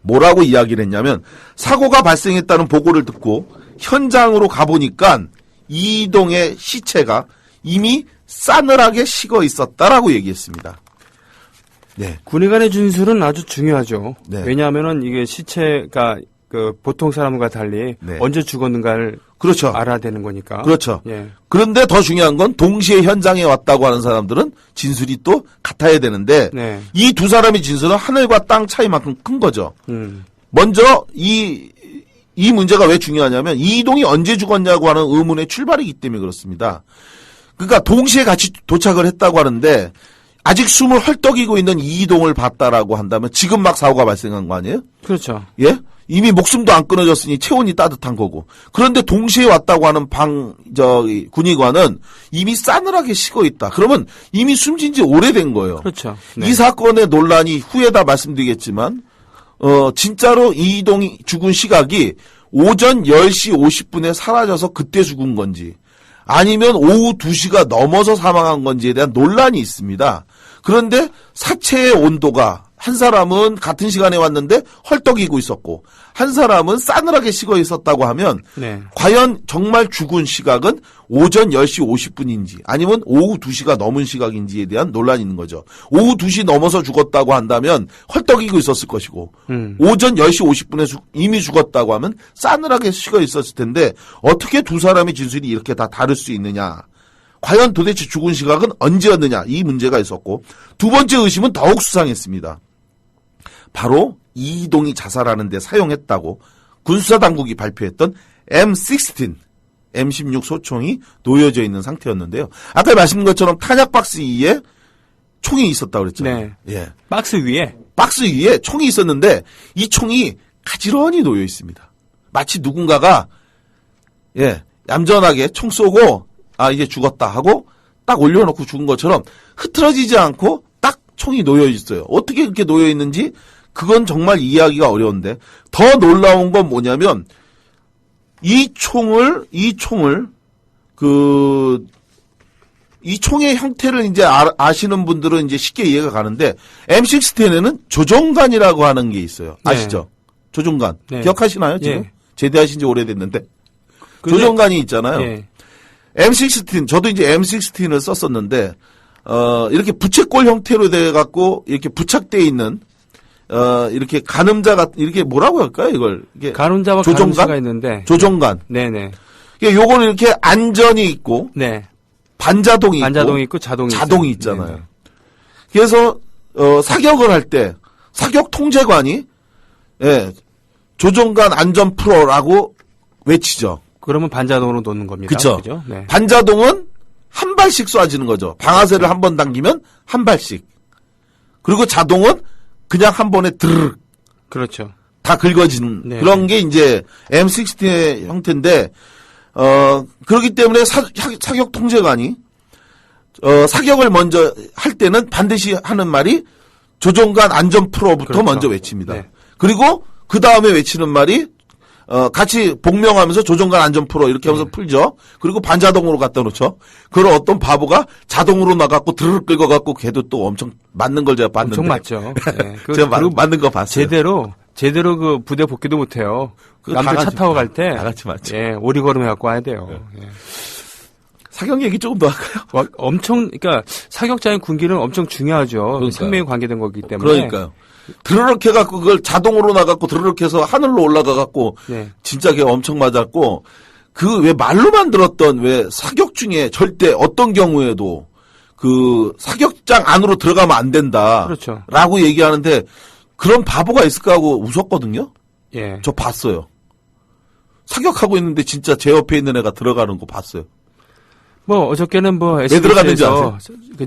뭐라고 이야기를 했냐면 사고가 발생했다는 보고를 듣고 현장으로 가보니까 이동의 시체가 이미 싸늘하게 식어 있었다라고 얘기했습니다. 네. 군의관의 진술은 아주 중요하죠. 네. 왜냐하면은 이게 시체가 그 보통 사람과 달리 네. 언제 죽었는가를 그렇죠. 알아야 되는 거니까. 그렇죠. 예. 그런데 더 중요한 건 동시에 현장에 왔다고 하는 사람들은 진술이 또 같아야 되는데 네. 이 두 사람의 진술은 하늘과 땅 차이만큼 큰 거죠. 먼저 이 문제가 왜 중요하냐면 이동이 언제 죽었냐고 하는 의문의 출발이기 때문에 그렇습니다. 그러니까 동시에 같이 도착을 했다고 하는데 아직 숨을 헐떡이고 있는 이동을 봤다라고 한다면 지금 막 사고가 발생한 거 아니에요? 그렇죠. 예? 이미 목숨도 안 끊어졌으니 체온이 따뜻한 거고. 그런데 동시에 왔다고 하는 군의관은 이미 싸늘하게 식어 있다. 그러면 이미 숨진 지 오래된 거예요. 그렇죠. 이 사건의 논란이 후에다 말씀드리겠지만, 진짜로 이동이 죽은 시각이 오전 10시 50분에 사라져서 그때 죽은 건지, 아니면 오후 2시가 넘어서 사망한 건지에 대한 논란이 있습니다. 그런데 사체의 온도가 한 사람은 같은 시간에 왔는데 헐떡이고 있었고 한 사람은 싸늘하게 식어 있었다고 하면 네. 과연 정말 죽은 시각은 오전 10시 50분인지 아니면 오후 2시가 넘은 시각인지에 대한 논란이 있는 거죠. 오후 2시 넘어서 죽었다고 한다면 헐떡이고 있었을 것이고 오전 10시 50분에 이미 죽었다고 하면 싸늘하게 식어 있었을 텐데 어떻게 두 사람의 진술이 이렇게 다 다를 수 있느냐. 과연 도대체 죽은 시각은 언제였느냐 이 문제가 있었고 두 번째 의심은 더욱 수상했습니다. 바로 이동이 자살하는 데 사용했다고 군수사 당국이 발표했던 M16 소총이 놓여져 있는 상태였는데요. 아까 말씀드린 것처럼 탄약 박스 위에 총이 있었다고 그랬잖아요. 네. 예. 박스 위에 총이 있었는데 이 총이 가지런히 놓여 있습니다. 마치 누군가가 얌전하게 총 쏘고 이제 죽었다 하고 딱 올려놓고 죽은 것처럼 흐트러지지 않고 딱 총이 놓여 있어요. 어떻게 그렇게 놓여 있는지 그건 정말 이해하기가 어려운데 더 놀라운 건 뭐냐면 이 총의 형태를 이제 아시는 분들은 이제 쉽게 이해가 가는데 M16에는 조종관이라고 하는 게 있어요. 아시죠? 네. 조종관. 네. 기억하시나요, 지금? 네. 제대하신 지 오래됐는데. 조종관이 있잖아요. 네. M16, 저도 이제 M16을 썼었는데, 이렇게 부채꼴 형태로 돼갖고, 이렇게 부착되어 있는, 이렇게 가늠자가, 이렇게 뭐라고 할까요, 이걸? 이게 가늠자와 가늠수가 있는데. 조종관. 네네. 요거는 이렇게 안전이 있고, 네. 반자동이 있고, 자동이 있잖아요. 네네. 그래서, 사격을 할 때, 사격 통제관이, 조종관 안전 프로라고 외치죠. 그러면 반자동으로 놓는 겁니다. 그렇죠. 네. 반자동은 한 발씩 쏴지는 거죠. 방아쇠를 한 번 당기면 한 발씩. 그리고 자동은 그냥 한 번에 드르륵. 그렇죠. 다 긁어지는 네. 그런 게 이제 M16의 형태인데 그렇기 때문에 사격 통제관이 사격을 먼저 할 때는 반드시 하는 말이 조종관 안전 프로부터 그렇죠. 먼저 외칩니다. 네. 그리고 그 다음에 외치는 말이 같이 복명하면서 조종관 안전 프로 이렇게 하면서 풀죠. 그리고 반자동으로 갖다 놓죠. 그걸 어떤 바보가 자동으로 나갔고 드르륵 긁어갖고 걔도 또 엄청 맞는 걸 제가 봤는데. 엄청 맞죠. 네. 제가 맞는 거 봤어요. 제대로 그 부대 복귀도 못해요. 남들 차 타고 갈 때. 다 같이 맞죠. 오리걸음 해갖고 와야 돼요. 네. 사격 얘기 조금 더 할까요? 그러니까 사격자의 군기는 엄청 중요하죠. 그러니까요. 생명이 관계된 거기 때문에. 그러니까요. 드르륵 해갖고 그걸 자동으로 나갔고 드르륵 해서 하늘로 올라가갖고 네. 진짜 걔 엄청 맞았고 그 왜 말로만 들었던 왜 사격 중에 절대 어떤 경우에도 그 사격장 안으로 들어가면 안 된다. 그렇죠. 라고 얘기하는데 그런 바보가 있을까 하고 웃었거든요. 예. 저 봤어요. 사격하고 있는데 진짜 제 옆에 있는 애가 들어가는 거 봤어요. 어저께는 왜 들어갔는지 SBS에서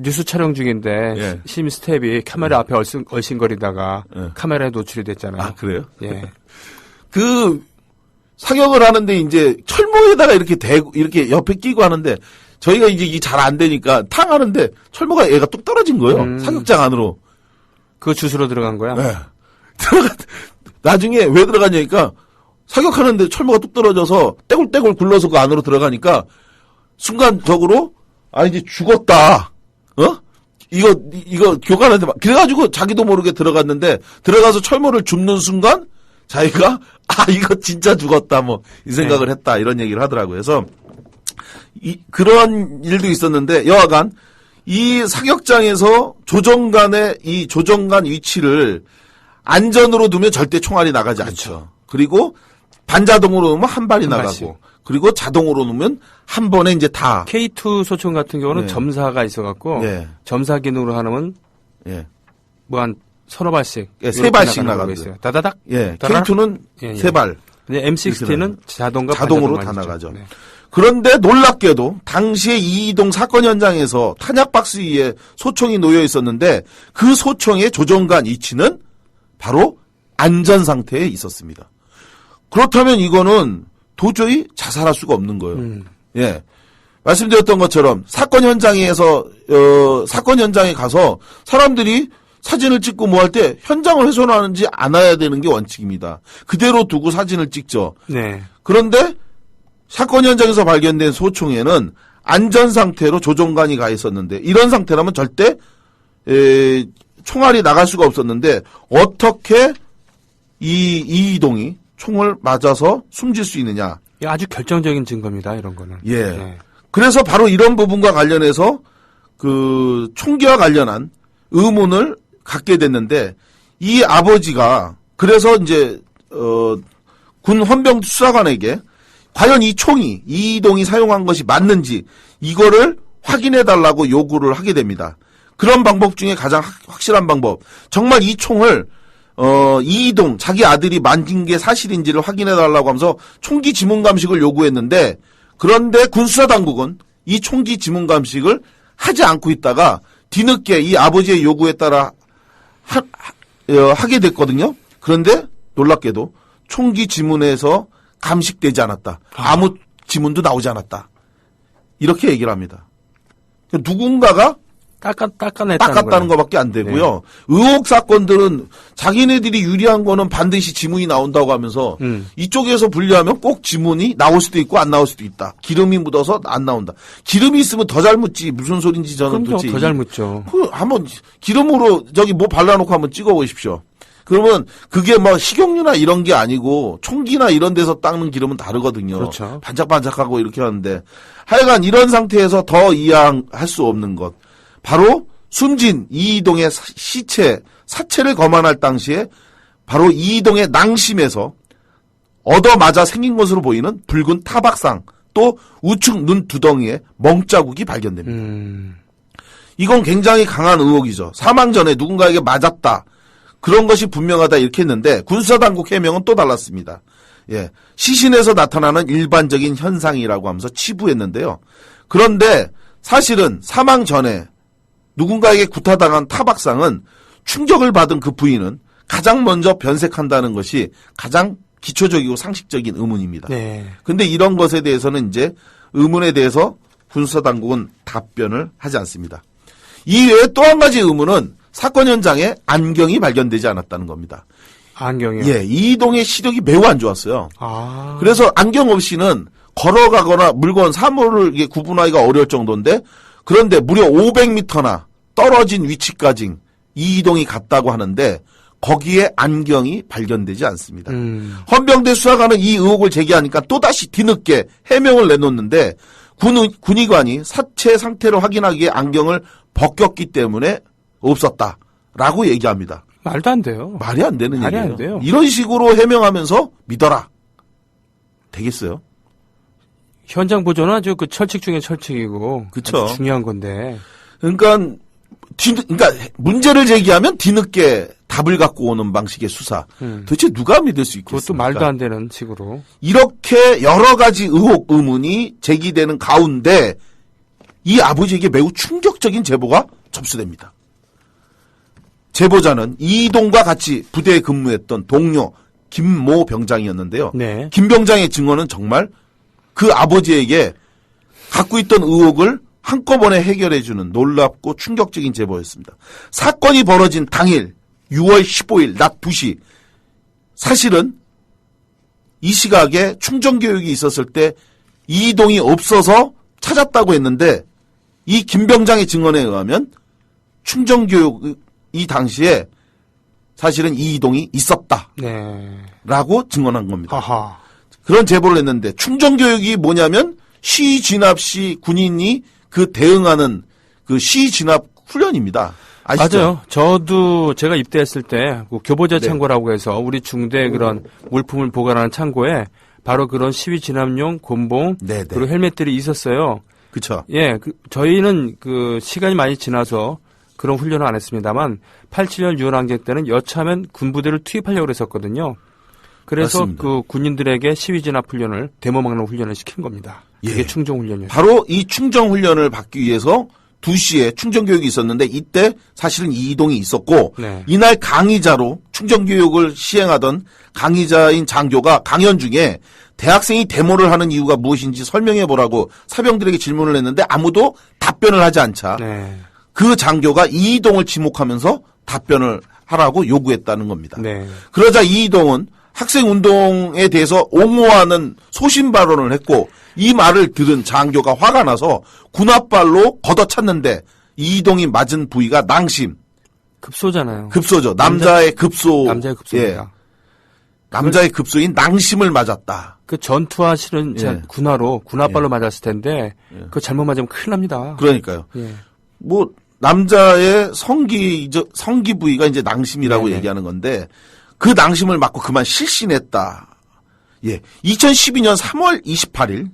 뉴스 촬영 중인데 예. 심 스텝이 카메라 앞에 얼씬거리다가 예. 카메라에 노출이 됐잖아요. 아, 그래요? 예. 그 사격을 하는데 이제 철모에다가 이렇게 대고 이렇게 옆에 끼고 하는데 저희가 이제 이게 잘 안 되니까 탕 하는데 철모가 얘가 뚝 떨어진 거예요. 사격장 안으로. 그거 주스로 들어간 거야? 네. 나중에 왜 들어가냐니까 사격하는데 철모가 뚝 떨어져서 떼굴떼굴 굴러서 그 안으로 들어가니까 순간적으로 이제 죽었다. 이거 교관한테 그래가지고 자기도 모르게 들어갔는데 들어가서 철모를 줍는 순간 자기가 이거 진짜 죽었다 이 생각을 했다 이런 얘기를 하더라고요. 그래서 그런 일도 있었는데 여하간 이 사격장에서 조종관의 이 조종관 위치를 안전으로 두면 절대 총알이 나가지 않죠. 그리고 반자동으로 놓으면 한 발이 나가고 그리고 자동으로 놓으면 한 번에 이제 다. K2 소총 같은 경우는 네. 점사가 있어갖고 네. 점사 기능으로 하면 예. 뭐 한 서너 발씩 예, 세 발씩 나가고 있어요. 다다닥. 예. 다다닥. K2는 예. 세 발. M60는 자동으로 다 반자동만 나가죠. 있죠. 네. 그런데 놀랍게도 당시에 이이동 사건 현장에서 탄약 박스 위에 소총이 놓여 있었는데 그 소총의 조종관 위치는 바로 안전 상태에 있었습니다. 그렇다면 이거는 도저히 자살할 수가 없는 거예요. 예. 말씀드렸던 것처럼 사건 현장에서 사건 현장에 가서 사람들이 사진을 찍고 뭐 할 때 현장을 훼손하는지 않아야 되는 게 원칙입니다. 그대로 두고 사진을 찍죠. 네. 그런데 사건 현장에서 발견된 소총에는 안전 상태로 조종관이 가 있었는데 이런 상태라면 절대 총알이 나갈 수가 없었는데 어떻게 이이동이 총을 맞아서 숨질 수 있느냐? 아주 결정적인 증거입니다. 이런 거는. 예. 네. 그래서 바로 이런 부분과 관련해서 그 총기와 관련한 의문을 갖게 됐는데 이 아버지가 그래서 이제 군 헌병 수사관에게 과연 이 총이 이이동이 사용한 것이 맞는지 이거를 확인해 달라고 요구를 하게 됩니다. 그런 방법 중에 가장 확실한 방법. 정말 이 총을 이이동 자기 아들이 만진 게 사실인지를 확인해 달라고 하면서 총기 지문 감식을 요구했는데 그런데 군수사당국은 이 총기 지문 감식을 하지 않고 있다가 뒤늦게 이 아버지의 요구에 따라 하게 됐거든요. 그런데 놀랍게도 총기 지문에서 감식되지 않았다. 아무 지문도 나오지 않았다. 이렇게 얘기를 합니다. 누군가가 닦았다는 것밖에 안 되고요. 네. 의혹 사건들은 자기네들이 유리한 거는 반드시 지문이 나온다고 하면서 이쪽에서 분리하면 꼭 지문이 나올 수도 있고 안 나올 수도 있다. 기름이 묻어서 안 나온다. 기름이 있으면 더 잘 묻지. 무슨 소린지 저는 도대체. 더 잘 묻죠. 한번 기름으로 저기 뭐 발라놓고 한번 찍어보십시오. 그러면 그게 뭐 식용유나 이런 게 아니고 총기나 이런 데서 닦는 기름은 다르거든요. 그렇죠. 반짝반짝하고 이렇게 하는데 하여간 이런 상태에서 더 이해할 수 없는 것. 바로 숨진 이이동의 사체를 검안할 당시에 바로 이이동의 낭심에서 얻어맞아 생긴 것으로 보이는 붉은 타박상 또 우측 눈 두덩이에 멍자국이 발견됩니다. 이건 굉장히 강한 의혹이죠. 사망 전에 누군가에게 맞았다. 그런 것이 분명하다 이렇게 했는데 군수사당국 해명은 또 달랐습니다. 예, 시신에서 나타나는 일반적인 현상이라고 하면서 치부했는데요. 그런데 사실은 사망 전에 누군가에게 구타당한 타박상은 충격을 받은 그 부위는 가장 먼저 변색한다는 것이 가장 기초적이고 상식적인 의문입니다. 네. 근데 이런 것에 대해서는 이제 의문에 대해서 군수사당국은 답변을 하지 않습니다. 이외에 또 한 가지 의문은 사건 현장에 안경이 발견되지 않았다는 겁니다. 안경이요? 예, 이이동의 시력이 매우 안 좋았어요. 아. 그래서 안경 없이는 걸어가거나 물건, 사물을 이게 구분하기가 어려울 정도인데 그런데 무려 500m나 떨어진 위치까지 이이동이 갔다고 하는데 거기에 안경이 발견되지 않습니다. 헌병대 수사관은 이 의혹을 제기하니까 또다시 뒤늦게 해명을 내놓는데 군의관이 사체 상태를 확인하기에 안경을 벗겼기 때문에 없었다라고 얘기합니다. 말도 안 돼요. 말이 안 되는 말이 얘기예요. 안 돼요. 이런 식으로 해명하면서 믿어라. 되겠어요? 현장 보존은 아주 그 철칙 중에 철칙이고 그쵸. 아주 중요한 건데. 그러니까 문제를 제기하면 뒤늦게 답을 갖고 오는 방식의 수사. 도대체 누가 믿을 수 있겠습니까? 그것도 말도 안 되는 식으로. 이렇게 여러 가지 의혹, 의문이 제기되는 가운데 이 아버지에게 매우 충격적인 제보가 접수됩니다. 제보자는 이이동과 같이 부대에 근무했던 동료 김모 병장이었는데요. 네. 김 병장의 증언은 정말 그 아버지에게 갖고 있던 의혹을 한꺼번에 해결해주는 놀랍고 충격적인 제보였습니다. 사건이 벌어진 당일 6월 15일 낮 2시 사실은 이 시각에 충전교육이 있었을 때 이이동이 없어서 찾았다고 했는데 이 김 병장의 증언에 의하면 충전교육 이 당시에 사실은 이이동이 있었다라고 네. 증언한 겁니다. 아하. 그런 제보를 했는데 충전교육이 뭐냐면 시진압 시 군인이 그 대응하는 그 시진압 훈련입니다. 아시죠? 맞아요. 저도 제가 입대했을 때 그 교보자 네. 창고라고 해서 우리 중대 그런 물품을 보관하는 창고에 바로 그런 시위 진압용 곤봉 네네. 그리고 헬멧들이 있었어요. 그쵸. 예, 저희는 시간이 많이 지나서 그런 훈련을 안 했습니다만 87년 6월 항쟁 때는 여차하면 군부대를 투입하려고 그랬었거든요. 그래서 맞습니다. 군인들에게 시위 진압 훈련을 데모 막는 훈련을 시킨 겁니다. 그게 예. 충정 훈련이었어요. 바로 이 충정 훈련을 받기 위해서 2시에 충정 교육이 있었는데 이때 사실은 이동이 있었고 네. 이날 강의자로 충정 교육을 시행하던 강의자인 장교가 강연 중에 대학생이 데모를 하는 이유가 무엇인지 설명해 보라고 사병들에게 질문을 했는데 아무도 답변을 하지 않자 네. 그 장교가 이동을 지목하면서 답변을 하라고 요구했다는 겁니다. 네. 그러자 이동은 학생 운동에 대해서 옹호하는 소신 발언을 했고 이 말을 들은 장교가 화가 나서 군홧발로 걷어찼는데 이동이 맞은 부위가 낭심. 급소잖아요. 급소죠. 남자의 급소. 남자의 급소입니다. 예. 남자의 급소인 낭심을 맞았다. 그 전투화 실은 예. 군홧발로 맞았을 텐데 그거 잘못 맞으면 큰일 납니다. 그러니까요. 예. 뭐 남자의 성기 부위가 이제 낭심이라고 네네. 얘기하는 건데 그 낭심을 맞고 그만 실신했다. 예. 2012년 3월 28일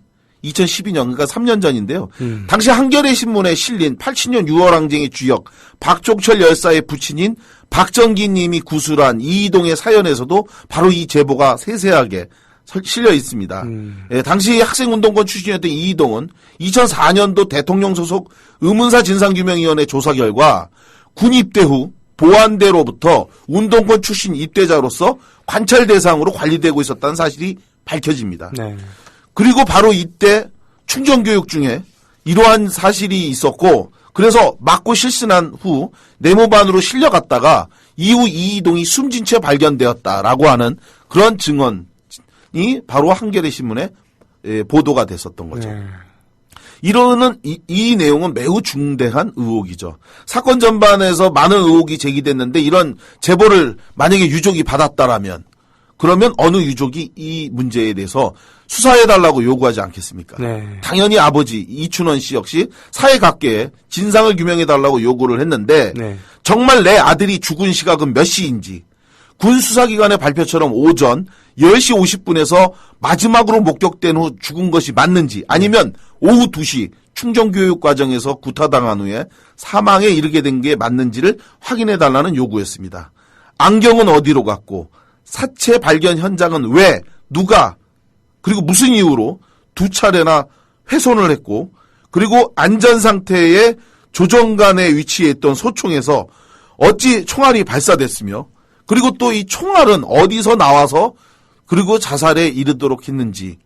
2012년 그러니까 3년 전인데요. 당시 한겨레 신문에 실린 87년 6월 항쟁의 주역 박종철 열사의 부친인 박정기 님이 구술한 이동의 사연에서도 바로 이 제보가 세세하게 실려 있습니다. 예, 당시 학생운동권 출신이었던 이동은 2004년도 대통령 소속 의문사 진상규명위원회 조사 결과 군 입대 후 보안대로부터 운동권 출신 입대자로서 관찰 대상으로 관리되고 있었다는 사실이 밝혀집니다. 네. 그리고 바로 이때 충정교육 중에 이러한 사실이 있었고 그래서 맞고 실신한 후 네모반으로 실려갔다가 이후 이동이 숨진 채 발견되었다라고 하는 그런 증언이 바로 한겨레 신문에 보도가 됐었던 거죠. 네. 이 내용은 매우 중대한 의혹이죠. 사건 전반에서 많은 의혹이 제기됐는데 이런 제보를 만약에 유족이 받았다라면 그러면 어느 유족이 이 문제에 대해서 수사해달라고 요구하지 않겠습니까? 네. 당연히 아버지 이춘원 씨 역시 사회각계에 진상을 규명해달라고 요구를 했는데 네. 정말 내 아들이 죽은 시각은 몇 시인지 군 수사기관의 발표처럼 오전 10시 50분에서 마지막으로 목격된 후 죽은 것이 맞는지 아니면 오후 2시 충정교육 과정에서 구타당한 후에 사망에 이르게 된 게 맞는지를 확인해달라는 요구였습니다. 안경은 어디로 갔고 사체 발견 현장은 왜 누가 그리고 무슨 이유로 2차례나 훼손을 했고 그리고 안전상태의 조정관에 위치해 있던 소총에서 어찌 총알이 발사됐으며 그리고 또 이 총알은 어디서 나와서 그리고 자살에 이르도록 했는지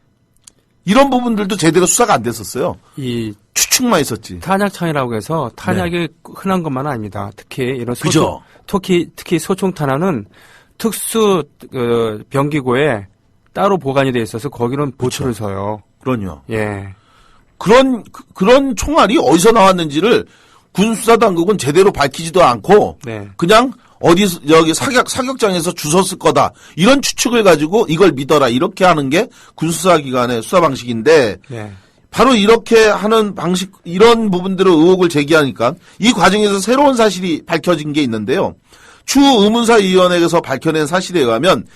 이런 부분들도 제대로 수사가 안 됐었어요. 이 추측만 있었지. 탄약창이라고 해서 탄약이 흔한 것만은 아닙니다. 특히 이런 그죠. 특히 소총 탄환은 특수 병기고에 따로 보관이 돼 있어서 거기는 보초를 서요. 그럼요. 예. 그런 총알이 어디서 나왔는지를 군 수사 당국은 제대로 밝히지도 않고 네. 그냥 어디서 여기 사격장에서 주웠을 거다 이런 추측을 가지고 이걸 믿어라 이렇게 하는 게 군 수사기관의 수사 방식인데 네. 바로 이렇게 하는 방식 이런 부분들을 의혹을 제기하니까 이 과정에서 새로운 사실이 밝혀진 게 있는데요. 추의문사위원회에서 밝혀낸 사실에 의하면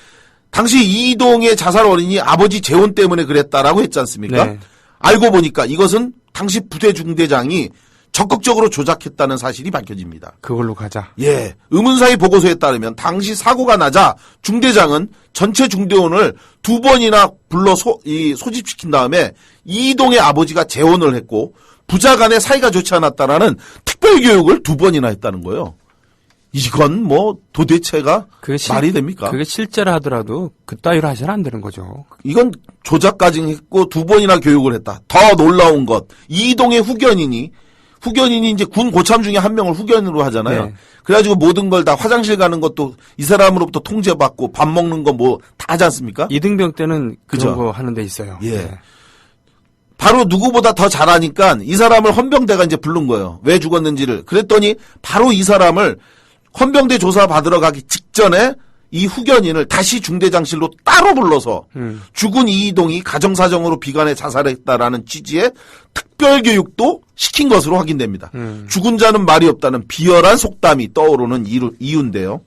당시 이동의 자살 원인이 아버지 재혼 때문에 그랬다라고 했지 않습니까? 네. 알고 보니까 이것은 당시 부대 중대장이 적극적으로 조작했다는 사실이 밝혀집니다. 그걸로 가자. 예. 의문사의 보고서에 따르면 당시 사고가 나자 중대장은 전체 중대원을 2번이나 불러 소집시킨 다음에 이동의 아버지가 재혼을 했고 부자 간의 사이가 좋지 않았다라는 특별교육을 2번이나 했다는 거예요. 이건 뭐 도대체가 말이 됩니까? 그게 실제로 하더라도 그따위로 하셔는 안 되는 거죠. 이건 조작까지 했고 2번이나 교육을 했다. 더 놀라운 것. 이동의 후견인이 이제 군 고참 중에 한 명을 후견으로 하잖아요. 네. 그래가지고 모든 걸 다 화장실 가는 것도 이 사람으로부터 통제받고 밥 먹는 거 뭐 다 하지 않습니까? 이등병 때는 그죠? 그런 거 하는 데 있어요. 예. 네. 바로 누구보다 더 잘하니까 이 사람을 헌병대가 이제 부른 거예요. 왜 죽었는지를. 그랬더니 바로 이 사람을 헌병대 조사 받으러 가기 직전에 이 후견인을 다시 중대장실로 따로 불러서 죽은 이동이 가정사정으로 비관해 자살했다라는 취지의 특별교육도 시킨 것으로 확인됩니다. 죽은 자는 말이 없다는 비열한 속담이 떠오르는 이유인데요.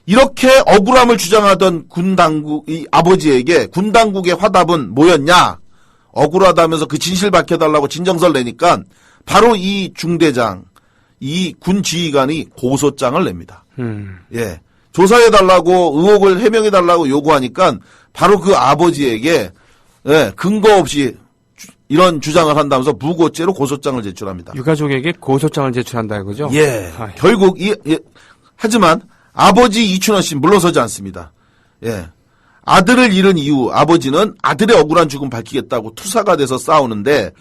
이렇게 억울함을 주장하던 군 당국, 이 아버지에게 군 당국의 화답은 뭐였냐? 억울하다면서 그 진실 밝혀달라고 진정서를 내니까 바로 이 중대장, 이 군 지휘관이 고소장을 냅니다. 예. 조사해달라고 의혹을 해명해달라고 요구하니까 바로 그 아버지에게 예, 근거 없이 이런 주장을 한다면서 무고죄로 고소장을 제출합니다. 유가족에게 고소장을 제출한다 이거죠? 예. 결국 하지만 아버지 이춘원 씨 물러서지 않습니다. 예. 아들을 잃은 이후 아버지는 아들의 억울한 죽음 밝히겠다고 투사가 돼서 싸우는데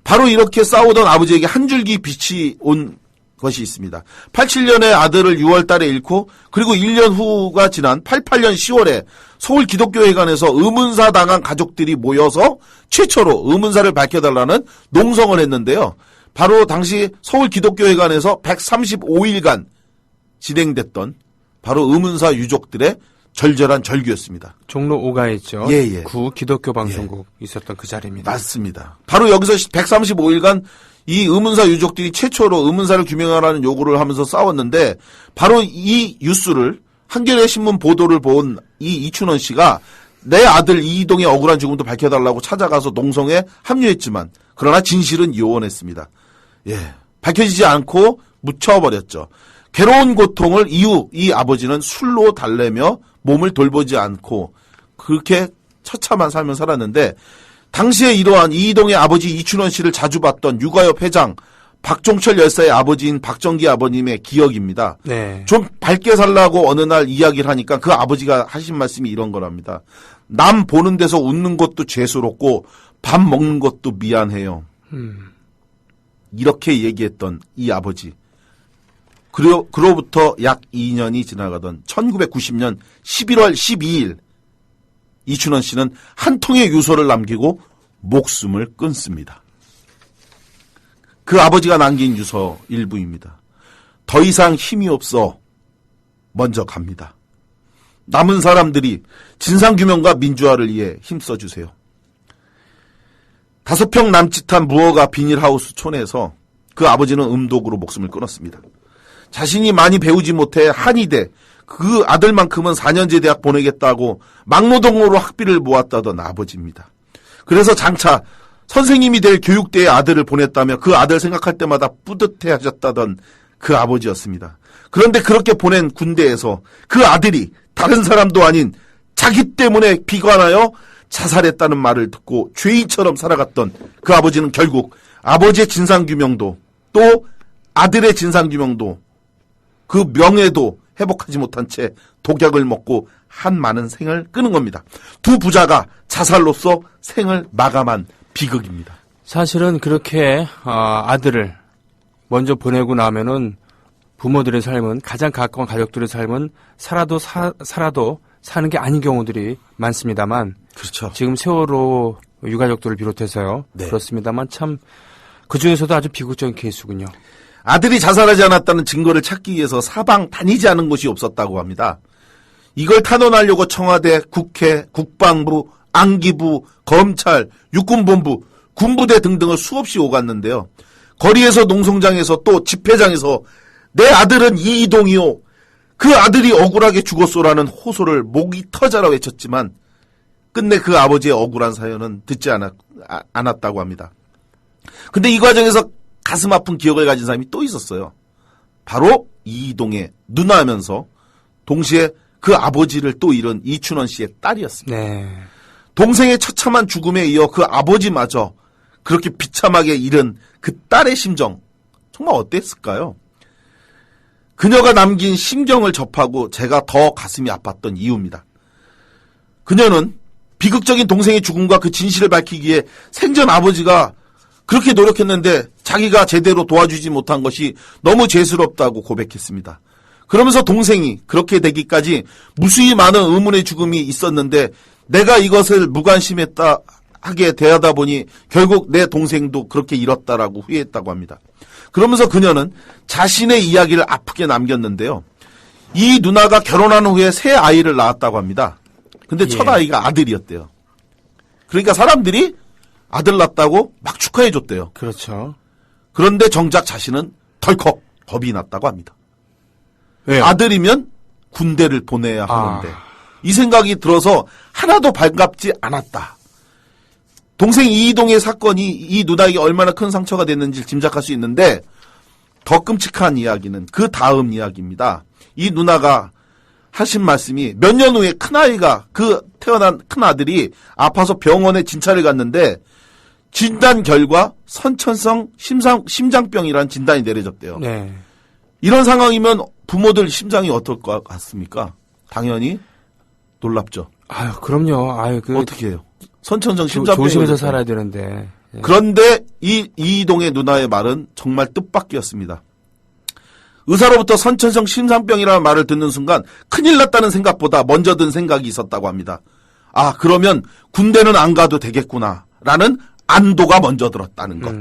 바로 이렇게 싸우던 아버지에게 한 줄기 빛이 온 것이 있습니다. 87년에 아들을 6월 달에 잃고 그리고 1년 후가 지난 88년 10월에 서울 기독교회관에서 의문사 당한 가족들이 모여서 최초로 의문사를 밝혀달라는 농성을 했는데요. 바로 당시 서울 기독교회관에서 135일간 진행됐던 바로 의문사 유족들의 절절한 절규였습니다. 종로 5가에 있죠. 예. 구 기독교 방송국 있었던 그 자리입니다. 맞습니다. 바로 여기서 135일간 이 의문사 유족들이 최초로 의문사를 규명하라는 요구를 하면서 싸웠는데 바로 이 뉴스를 한겨레 신문 보도를 본 이 이춘원 씨가 내 아들 이이동의 억울한 죽음도 밝혀달라고 찾아가서 농성에 합류했지만 그러나 진실은 요원했습니다. 예, 밝혀지지 않고 묻혀버렸죠. 괴로운 고통을 이후 이 아버지는 술로 달래며 몸을 돌보지 않고 그렇게 처참한 삶을 살았는데 당시에 이러한 이이동의 아버지 이춘원 씨를 자주 봤던 육아협 회장 박종철 열사의 아버지인 박정기 아버님의 기억입니다. 네. 좀 밝게 살라고 어느 날 이야기를 하니까 그 아버지가 하신 말씀이 이런 거랍니다. 남 보는 데서 웃는 것도 죄스럽고 밥 먹는 것도 미안해요. 이렇게 얘기했던 이 아버지. 그로부터 약 2년이 지나가던 1990년 11월 12일 이춘원 씨는 한 통의 유서를 남기고 목숨을 끊습니다. 그 아버지가 남긴 유서 일부입니다. 더 이상 힘이 없어 먼저 갑니다. 남은 사람들이 진상규명과 민주화를 위해 힘써주세요. 5평 남짓한 무허가 비닐하우스 촌에서 그 아버지는 음독으로 목숨을 끊었습니다. 자신이 많이 배우지 못해 한의대, 그 아들만큼은 4년제 대학 보내겠다고 막노동으로 학비를 모았다던 아버지입니다. 그래서 장차 선생님이 될 교육대에 아들을 보냈다며 그 아들 생각할 때마다 뿌듯해 하셨다던 그 아버지였습니다. 그런데 그렇게 보낸 군대에서 그 아들이 다른 사람도 아닌 자기 때문에 비관하여 자살했다는 말을 듣고 죄인처럼 살아갔던 그 아버지는 결국 아버지의 진상규명도 또 아들의 진상규명도 그 명예도 회복하지 못한 채 독약을 먹고 한 많은 생을 끊은 겁니다. 두 부자가 자살로서 생을 마감한 비극입니다. 사실은 그렇게 아들을 먼저 보내고 나면은 부모들의 삶은 가장 가까운 가족들의 삶은 살아도 사는 게 아닌 경우들이 많습니다만 그렇죠. 지금 세월호 유가족들을 비롯해서요. 네. 그렇습니다만 참 그중에서도 아주 비극적인 케이스군요. 아들이 자살하지 않았다는 증거를 찾기 위해서 사방 다니지 않은 곳이 없었다고 합니다. 이걸 탄원하려고 청와대, 국회, 국방부, 안기부, 검찰, 육군본부, 군부대 등등을 수없이 오갔는데요. 거리에서 농성장에서 또 집회장에서 내 아들은 이이동이요. 그 아들이 억울하게 죽었소라는 호소를 목이 터져라 외쳤지만 끝내 그 아버지의 억울한 사연은 듣지 않았다고 합니다. 근데 이 과정에서 가슴 아픈 기억을 가진 사람이 또 있었어요. 바로 이이동의 누나면서 동시에 그 아버지를 또 잃은 이춘원 씨의 딸이었습니다. 네. 동생의 처참한 죽음에 이어 그 아버지마저 그렇게 비참하게 잃은 그 딸의 심정 정말 어땠을까요? 그녀가 남긴 심경을 접하고 제가 더 가슴이 아팠던 이유입니다. 그녀는 비극적인 동생의 죽음과 그 진실을 밝히기 위해 생전 아버지가 그렇게 노력했는데 자기가 제대로 도와주지 못한 것이 너무 죄스럽다고 고백했습니다. 그러면서 동생이 그렇게 되기까지 무수히 많은 의문의 죽음이 있었는데 내가 이것을 무관심했다 하게 대하다 보니 결국 내 동생도 그렇게 잃었다라고 후회했다고 합니다. 그러면서 그녀는 자신의 이야기를 아프게 남겼는데요. 이 누나가 결혼한 후에 새 아이를 낳았다고 합니다. 근데 첫 아이가 아들이었대요. 그러니까 사람들이 아들 낳았다고 막 축하해줬대요. 그렇죠. 그런데 정작 자신은 덜컥 겁이 났다고 합니다. 왜요? 아들이면 군대를 보내야 하는데 이 생각이 들어서 하나도 반갑지 않았다. 동생 이희동의 사건이 이 누나에게 얼마나 큰 상처가 됐는지 짐작할 수 있는데 더 끔찍한 이야기는 그 다음 이야기입니다. 이 누나가 하신 말씀이 몇 년 후에 큰아이가 태어난 큰아들이 아파서 병원에 진찰을 갔는데 진단 결과 선천성 심장병이라는 진단이 내려졌대요. 네. 이런 상황이면 부모들 심장이 어떨 것 같습니까? 당연히 놀랍죠. 아유, 그럼요. 어떻게 해요? 선천성 심장병 조심해서 살아야 되는데. 예. 그런데 이희동의 누나의 말은 정말 뜻밖이었습니다. 의사로부터 선천성 심장병이라는 말을 듣는 순간 큰일 났다는 생각보다 먼저 든 생각이 있었다고 합니다. 아, 그러면 군대는 안 가도 되겠구나 라는 안도가 먼저 들었다는 것.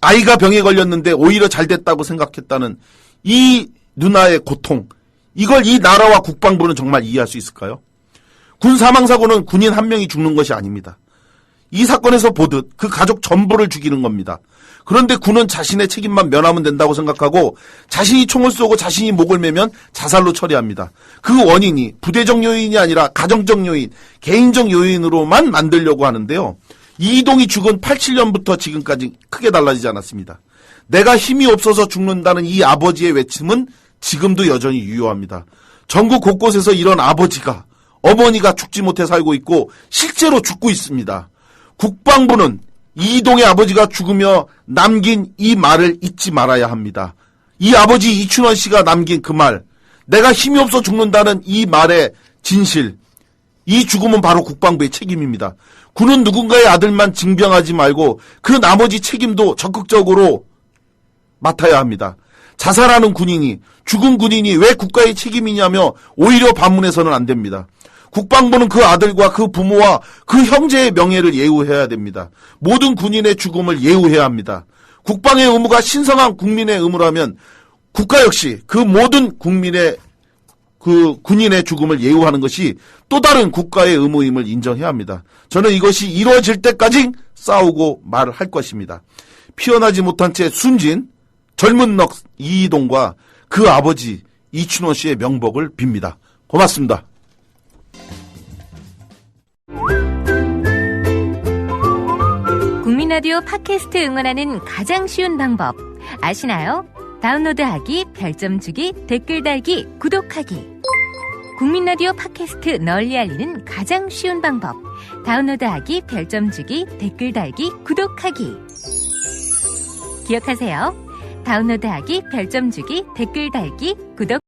아이가 병에 걸렸는데 오히려 잘 됐다고 생각했다는 이 누나의 고통. 이걸 이 나라와 국방부는 정말 이해할 수 있을까요? 군 사망사고는 군인 한 명이 죽는 것이 아닙니다. 이 사건에서 보듯 그 가족 전부를 죽이는 겁니다. 그런데 군은 자신의 책임만 면하면 된다고 생각하고 자신이 총을 쏘고 자신이 목을 매면 자살로 처리합니다. 그 원인이 부대적 요인이 아니라 가정적 요인, 개인적 요인으로만 만들려고 하는데요. 이희동이 죽은 87년부터 지금까지 크게 달라지지 않았습니다. 내가 힘이 없어서 죽는다는 이 아버지의 외침은 지금도 여전히 유효합니다. 전국 곳곳에서 이런 아버지가, 어머니가 죽지 못해 살고 있고 실제로 죽고 있습니다. 국방부는 이희동의 아버지가 죽으며 남긴 이 말을 잊지 말아야 합니다. 이 아버지 이춘원 씨가 남긴 그 말, 내가 힘이 없어 죽는다는 이 말의 진실, 이 죽음은 바로 국방부의 책임입니다. 군은 누군가의 아들만 징병하지 말고 그 나머지 책임도 적극적으로 맡아야 합니다. 자살하는 군인이, 죽은 군인이 왜 국가의 책임이냐며 오히려 반문해서는 안 됩니다. 국방부는 그 아들과 그 부모와 그 형제의 명예를 예우해야 됩니다. 모든 군인의 죽음을 예우해야 합니다. 국방의 의무가 신성한 국민의 의무라면 국가 역시 그 모든 군인의 죽음을 예우하는 것이 또 다른 국가의 의무임을 인정해야 합니다. 저는 이것이 이루어질 때까지 싸우고 말을 할 것입니다. 피어나지 못한 채 숨진 젊은 넋 이희동과 그 아버지 이춘원 씨의 명복을 빕니다. 고맙습니다. 국민라디오 팟캐스트 응원하는 가장 쉬운 방법 아시나요? 다운로드하기, 별점 주기, 댓글 달기, 구독하기. 국민라디오 팟캐스트 널리 알리는 가장 쉬운 방법. 다운로드하기, 별점 주기, 댓글 달기, 구독하기. 기억하세요. 다운로드하기, 별점 주기, 댓글 달기, 구독.